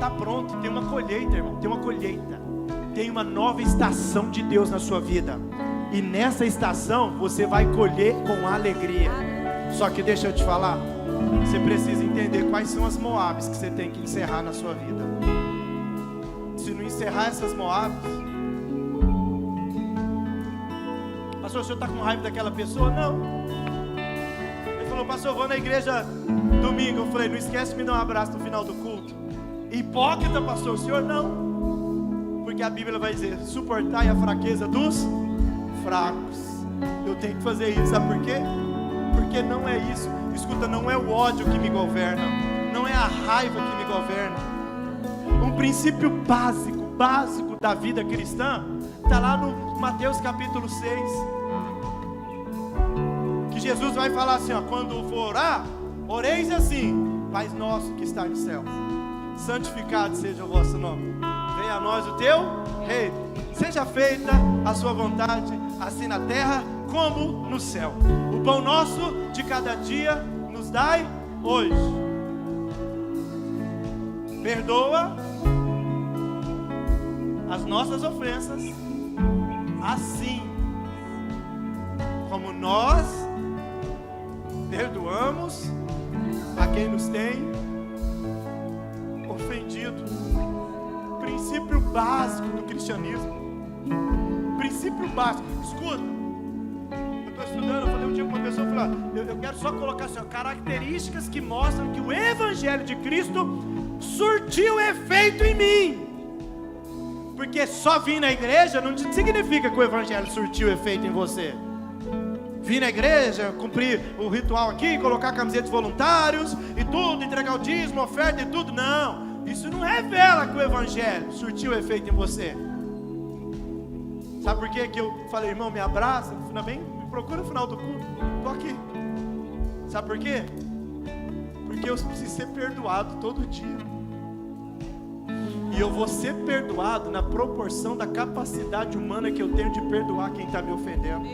tá pronto, tem uma colheita, irmão, tem uma colheita. Tem uma nova estação de Deus na sua vida. E nessa estação você vai colher com alegria. Só que deixa eu te falar, você precisa entender quais são as Moabs que você tem que encerrar na sua vida. Se não encerrar essas Moabs... Pastor, o senhor está com raiva daquela pessoa? Não. Ele falou, pastor, eu vou na igreja domingo. Eu falei, não esquece de me dar um abraço no final do culto. Hipócrita, pastor, o senhor não. Porque a Bíblia vai dizer, suportai a fraqueza dos fracos. Eu tenho que fazer isso, sabe por quê? Porque não é isso. Escuta, não é o ódio que me governa, não é a raiva que me governa. Um princípio básico da vida cristã está lá no Mateus capítulo 6, que Jesus vai falar assim, ó, quando for orar, oreis assim, Pai nosso que está no céu, santificado seja o vosso nome, venha a nós o teu reino, seja feita a sua vontade, assim na terra como no céu. O pão nosso de cada dia nos dai hoje. Perdoa as nossas ofensas, assim como nós perdoamos a quem nos tem ofendido. Princípio básico do cristianismo. Princípio básico. Escuta, eu estou estudando, eu falei um dia com uma pessoa, eu falei, eu quero só colocar assim, ó, características que mostram que o Evangelho de Cristo surtiu efeito em mim. Porque só vir na igreja não significa que o Evangelho surtiu efeito em você. Vir na igreja, cumprir o ritual aqui, colocar camisetas voluntários e tudo, entregar o dízimo, oferta e tudo, não. Isso não revela que o Evangelho surtiu efeito em você. Sabe por que eu falei, irmão, me abraça, vem, me procura no final do culto, estou aqui. Sabe por quê? Porque eu preciso ser perdoado todo dia. E eu vou ser perdoado na proporção da capacidade humana que eu tenho de perdoar quem está me ofendendo.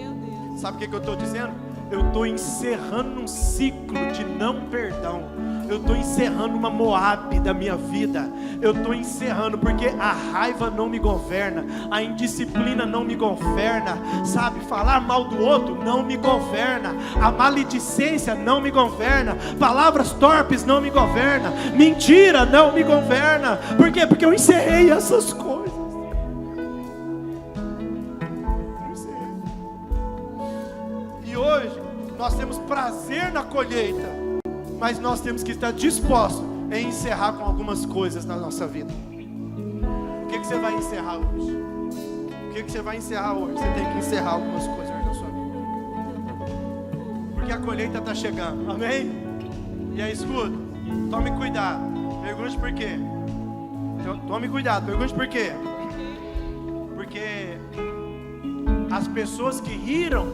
Sabe o que eu estou dizendo? eu estou encerrando um ciclo de não perdão. Eu estou encerrando uma Moabe da minha vida. Eu estou encerrando, porque a raiva não me governa, a indisciplina não me governa, sabe? Falar mal do outro não me governa, a maledicência não me governa, palavras torpes não me governa, mentira não me governa. Por quê? Porque eu encerrei essas coisas. E hoje nós temos prazer na colheita, mas nós temos que estar dispostos em encerrar com algumas coisas na nossa vida. O que você vai encerrar hoje? O que você vai encerrar hoje? Você tem que encerrar algumas coisas na sua vida, porque a colheita está chegando, amém? E aí, escuta, tome cuidado, pergunte por quê. Tome cuidado, pergunte por quê. Porque as pessoas que riram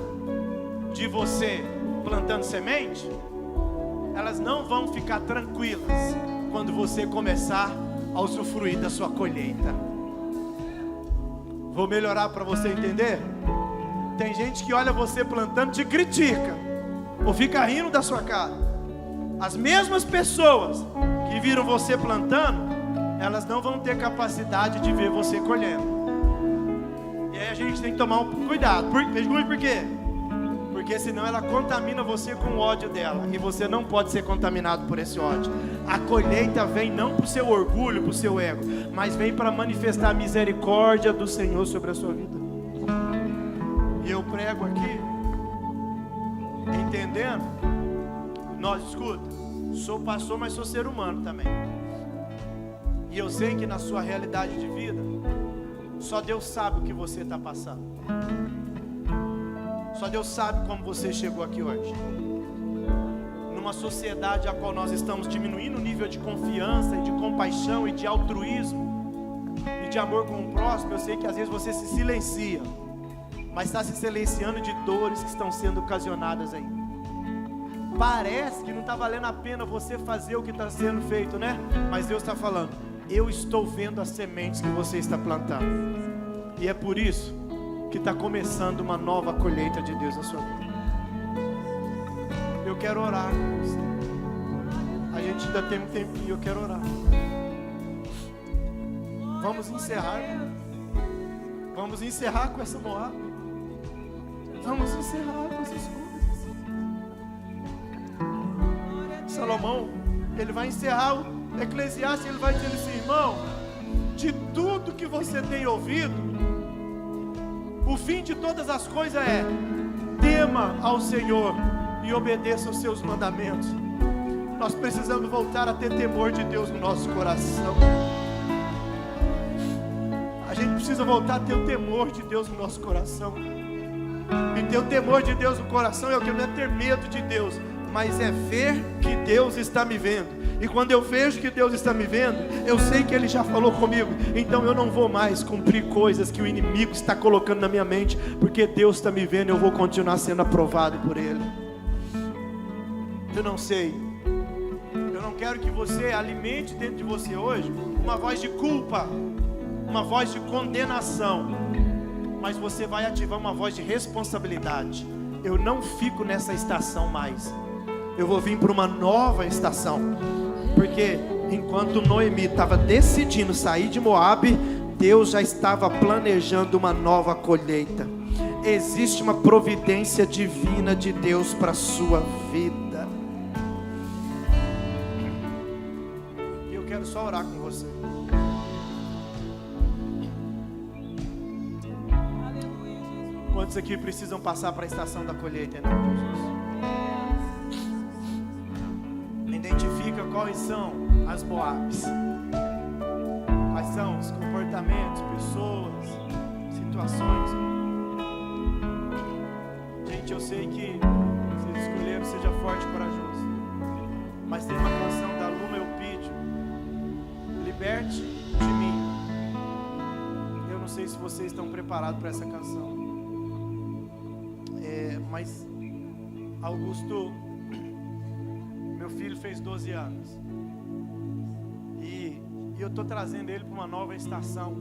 de você plantando semente, elas não vão ficar tranquilas quando você começar a usufruir da sua colheita. Vou melhorar para você entender. Tem gente que olha você plantando e te critica, ou fica rindo da sua cara. As mesmas pessoas que viram você plantando, elas não vão ter capacidade de ver você colhendo. E aí a gente tem que tomar um cuidado. Por quê? Porque senão ela contamina você com o ódio dela, e você não pode ser contaminado por esse ódio. A colheita vem não para o seu orgulho, para o seu ego, mas vem para manifestar a misericórdia do Senhor sobre a sua vida. E eu prego aqui, entendendo, escuta, sou pastor, mas sou ser humano também. E eu sei que na sua realidade de vida, só Deus sabe o que você está passando. Só Deus sabe como você chegou aqui hoje. Numa sociedade a qual nós estamos diminuindo o nível de confiança, e de compaixão, e de altruísmo, e de amor com o próximo, eu sei que às vezes você se silencia, mas está se silenciando de dores que estão sendo ocasionadas aí. Parece que não está valendo a pena você fazer o que está sendo feito, né? Mas Deus está falando, eu estou vendo as sementes que você está plantando, e é por isso que está começando uma nova colheita de Deus na sua vida. Eu quero orar com você. A gente ainda tem um tempinho, eu quero orar. Vamos encerrar. Vamos encerrar com essa Moabe. Vamos encerrar com essas coisas. Salomão, ele vai encerrar o Eclesiastes, ele vai dizer assim, irmão, de tudo que você tem ouvido, o fim de todas as coisas é: tema ao Senhor e obedeça aos seus mandamentos. Nós precisamos voltar a ter temor de Deus no nosso coração. A gente precisa voltar a ter o temor de Deus no nosso coração. E ter o temor de Deus no coração é o que? Não é ter medo de Deus, mas é ver que Deus está me vendo. E quando eu vejo que Deus está me vendo, eu sei que Ele já falou comigo. Então eu não vou mais cumprir coisas que o inimigo está colocando na minha mente, porque Deus está me vendo e eu vou continuar sendo aprovado por Ele. Eu não sei, eu não quero que você alimente dentro de você hoje uma voz de culpa, uma voz de condenação, mas você vai ativar uma voz de responsabilidade. Eu não fico nessa estação mais, eu vou vir para uma nova estação. Porque enquanto Noemi estava decidindo sair de Moabe, Deus já estava planejando uma nova colheita. Existe uma providência divina de Deus para a sua vida. E eu quero só orar com você. Quantos aqui precisam passar para a estação da colheita, em nome de Jesus? Identifica quais são as Moabes, quais são os comportamentos, pessoas, situações. Gente, eu sei que vocês escolheram, seja forte e corajoso, mas tem uma canção da Luma Eupídio, liberte de mim. Eu não sei se vocês estão preparados para essa canção, mas Augusto, meu filho, fez 12 anos. E eu estou trazendo ele para uma nova estação.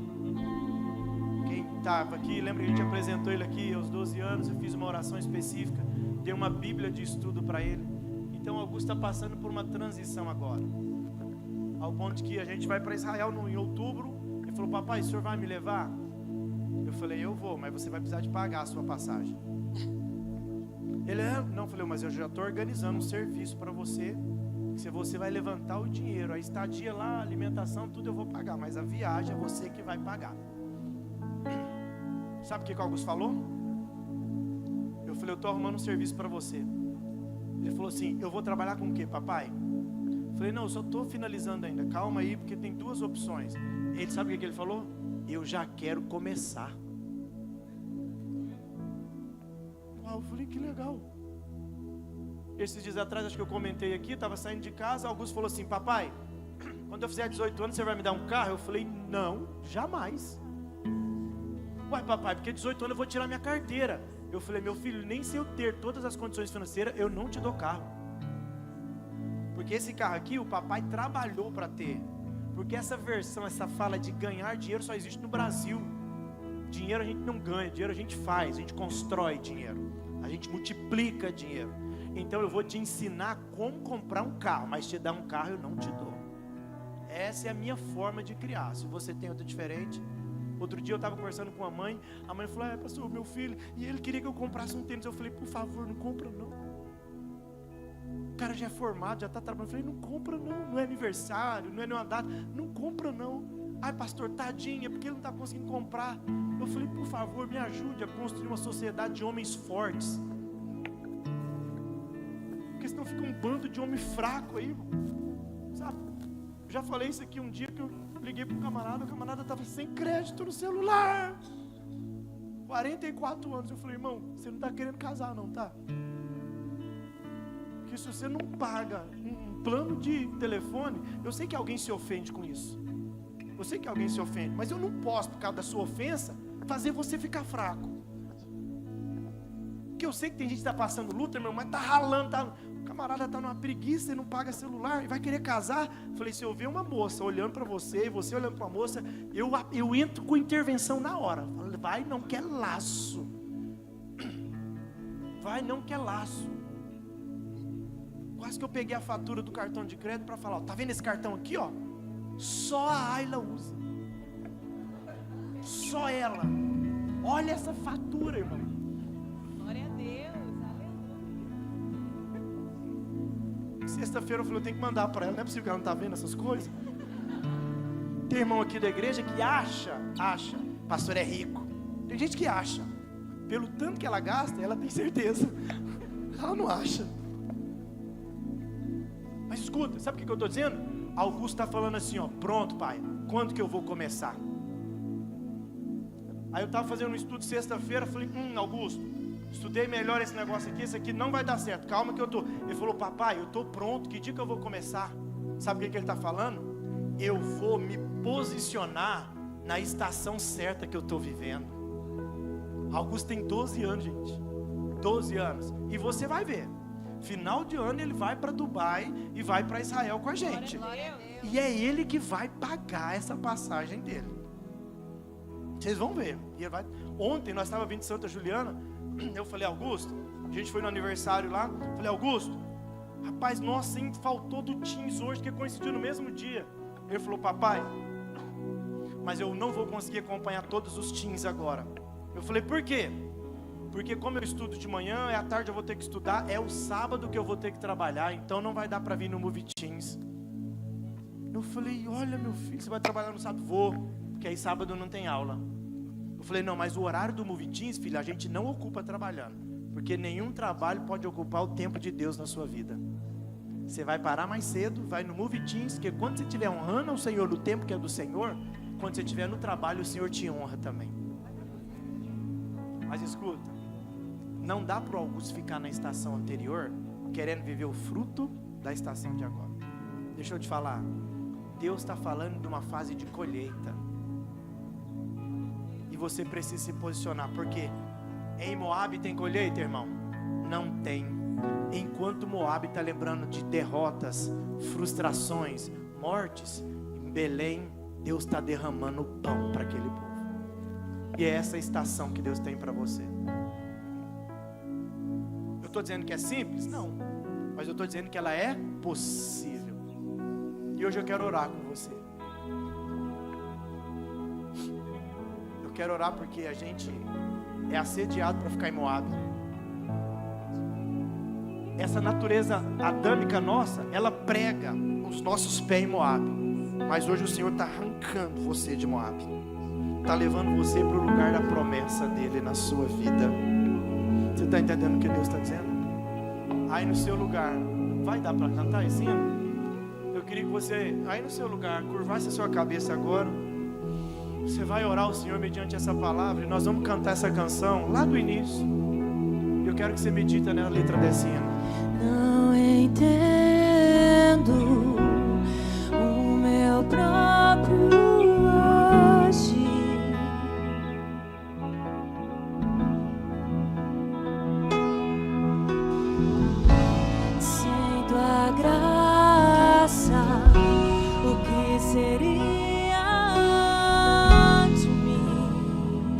Quem estava aqui, lembra que a gente apresentou ele aqui aos 12 anos, eu fiz uma oração específica dei uma Bíblia de estudo para ele. Então Augusto está passando por uma transição agora, ao ponto de que a gente vai para Israel em outubro. Ele falou: papai, o senhor vai me levar? Eu falei: eu vou, mas você vai precisar de pagar a sua passagem. Ele: não, eu falei: mas eu já estou organizando um serviço para você, se você vai levantar o dinheiro, a estadia lá, a alimentação, tudo eu vou pagar, mas a viagem é você que vai pagar. Sabe o que o Augusto falou? Eu falei: eu estou arrumando um serviço para você. Ele falou assim: eu vou trabalhar com o quê, papai? Eu falei: não, eu só estou finalizando ainda, calma aí, porque tem duas opções. Ele sabe o que ele falou? Eu já quero começar. Uau, eu falei: que legal. Esses dias atrás, acho que eu comentei aqui, estava saindo de casa, Augusto falou assim: papai, quando eu fizer 18 anos, você vai me dar um carro? Eu falei: não, jamais. Uai, papai, porque 18 anos eu vou tirar minha carteira. Eu falei: meu filho, nem se eu ter todas as condições financeiras, eu não te dou carro. Porque esse carro aqui, o papai trabalhou para ter. Porque essa versão, essa fala de ganhar dinheiro só existe no Brasil. Dinheiro a gente não ganha, dinheiro a gente faz, a gente constrói dinheiro, a gente multiplica dinheiro. Então eu vou te ensinar como comprar um carro, mas te dar um carro eu não te dou. Essa é a minha forma de criar. Se você tem outra diferente. Outro dia eu estava conversando com a mãe falou: pastor, meu filho, e ele queria que eu comprasse um tênis. Eu falei: por favor, não compra não. O cara já é formado, já está trabalhando. Eu falei: não compra não, não é aniversário, não é nenhuma data, não compra não. Ai, pastor, tadinha, porque ele não está conseguindo comprar. Eu falei: por favor, me ajude a construir uma sociedade de homens fortes. Porque senão fica um bando de homem fraco aí, sabe? Eu já falei isso aqui um dia que eu liguei para o camarada estava sem crédito no celular. 44 anos. Eu falei: irmão, você não está querendo casar não, tá? Porque se você não paga um plano de telefone, eu sei que alguém se ofende com isso. Eu sei que alguém se ofende, mas eu não posso, por causa da sua ofensa, fazer você ficar fraco. Porque eu sei que tem gente que está passando luta, meu irmão, mas está ralando, o camarada está numa preguiça e não paga celular, e vai querer casar. Eu falei: se eu ver uma moça olhando para você, e você olhando para a moça, eu entro com intervenção na hora. Falei: vai, não quer laço. Vai, não quer laço. Quase que eu peguei a fatura do cartão de crédito para falar: ó, tá vendo esse cartão aqui, ó? Só a Ayla usa. Só ela. Olha essa fatura, irmão. Glória a Deus, aleluia. Sexta-feira eu falei: eu tenho que mandar para ela. Não é possível que ela não está vendo essas coisas. Tem irmão aqui da igreja que acha, pastor é rico. Tem gente que acha. Pelo tanto que ela gasta, ela tem certeza. Ela não acha. Mas escuta, sabe o que eu estou dizendo? Augusto está falando assim, ó: pronto, pai, quando que eu vou começar? Aí eu estava fazendo um estudo sexta-feira, falei: Augusto, estudei melhor esse negócio aqui, esse aqui não vai dar certo, calma que eu estou. Ele falou: papai, eu estou pronto, que dia que eu vou começar? Sabe o que ele está falando? Eu vou me posicionar na estação certa que eu estou vivendo. Augusto tem 12 anos, gente, 12 anos, e você vai ver. Final de ano ele vai para Dubai e vai para Israel com a gente. E é ele que vai pagar essa passagem dele. Vocês vão ver. E ele vai... Ontem nós estávamos vindo de Santa Juliana. Eu falei: Augusto, a gente foi no aniversário lá. Falei: Augusto, rapaz, nossa, hein, faltou do Teams hoje, que coincidiu no mesmo dia. Ele falou: papai, mas eu não vou conseguir acompanhar todos os Teams agora. Eu falei: por quê? Porque como eu estudo de manhã, à tarde eu vou ter que estudar, é o sábado que eu vou ter que trabalhar, então não vai dar para vir no Movie Teams. Eu falei: olha, meu filho, você vai trabalhar no sábado? Vou, porque aí sábado não tem aula. Eu falei: não, mas o horário do Movie Teams, filho, a gente não ocupa trabalhando, porque nenhum trabalho pode ocupar o tempo de Deus na sua vida. Você vai parar mais cedo, vai no Movie Teams, porque quando você estiver honrando ao Senhor no tempo que é do Senhor, quando você estiver no trabalho, o Senhor te honra também. Mas escuta, não dá para o Augusto ficar na estação anterior querendo viver o fruto da estação de agora. Deixa eu te falar, Deus está falando de uma fase de colheita, e você precisa se posicionar. Porque em Moabe tem colheita, irmão? Não tem. Enquanto Moabe está lembrando de derrotas, frustrações, mortes, em Belém Deus está derramando pão para aquele povo. E é essa estação que Deus tem para você. Eu estou dizendo que é simples? Não. Mas eu estou dizendo que ela é possível. E hoje eu quero orar com você. Eu quero orar porque a gente é assediado para ficar em Moab. Essa natureza adâmica nossa, ela prega os nossos pés em Moab. Mas hoje o Senhor está arrancando você de Moab. Está levando você para o lugar da promessa dele na sua vida. Você está entendendo o que Deus está dizendo? Aí no seu lugar, vai dar para cantar esse hino? Eu queria que você, aí no seu lugar, curvasse a sua cabeça agora. Você vai orar ao Senhor mediante essa palavra. E nós vamos cantar essa canção lá do início. Eu quero que você medita na letra desse hino. Não entendo o meu próprio agir. Sem tua graça, o que seria de mim?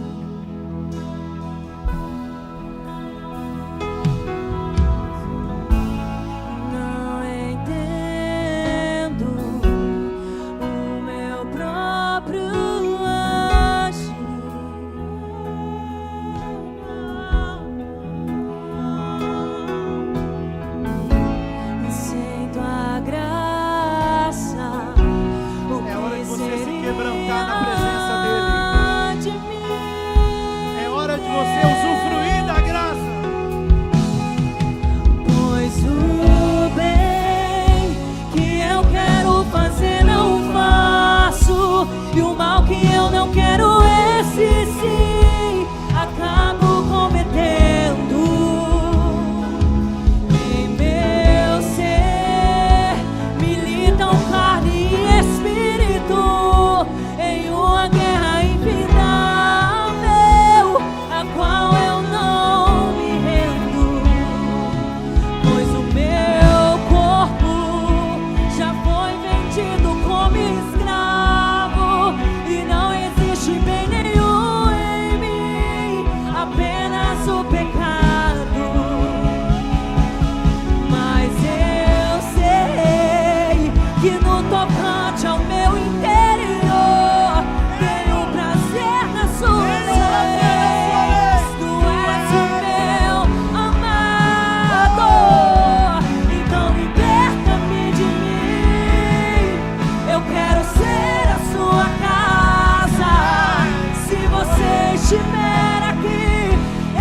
Não entendo o meu próprio agir. Sem tua graça, o É hora de que você se seria quebrantar na presença de mim? É hora de você usufruir da graça. Pois o bem que eu quero fazer não faço, e o mal que eu não quero, esse sim acabo cometendo. Em meu ser militam carne e espírito, em uma guerra infindável, a qual eu não me rendo. Pois o meu corpo já foi vendido como escravo, e não existe bem nenhum em mim, apenas o pecado. Mas eu sei que no tocante ao meu interior tenho prazer na sua lei. Tu és o meu amado, então liberta-me de mim. Eu quero ser a sua casa. Se você estiver aqui,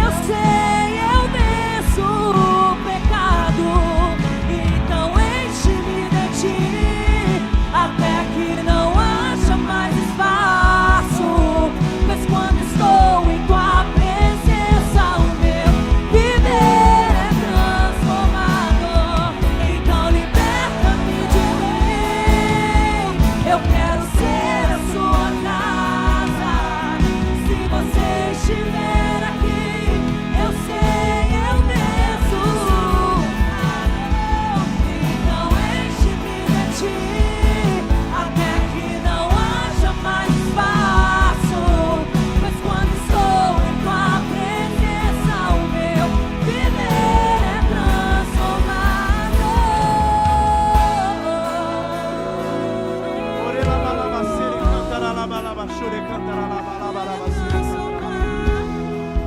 eu sei, eu venço o pecado. Então enche-me de ti, até que não haja mais espaço. Pois quando estou em tua presença, o meu viver é transformado. Então liberta-me de mim. Eu quero ser a sua casa. Se você estiver aqui, eu sei, eu venço. Então enche-me de ti, até que não haja mais espaço. Pois quando estou em tua presença, o meu viver é transformado.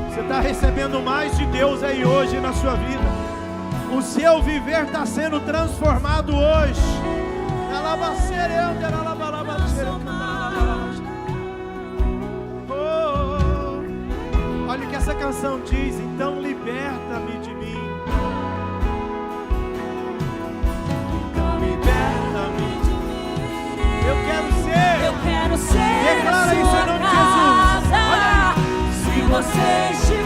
Você está recebendo mais de Deus aí hoje na sua vida. O seu viver está sendo transformado hoje. Oh, olha o que essa canção diz. Então liberta-me de mim. Então liberta-me. Eu quero ser. Declara Declara isso em nome de Jesus. Olha aí. Se você estiver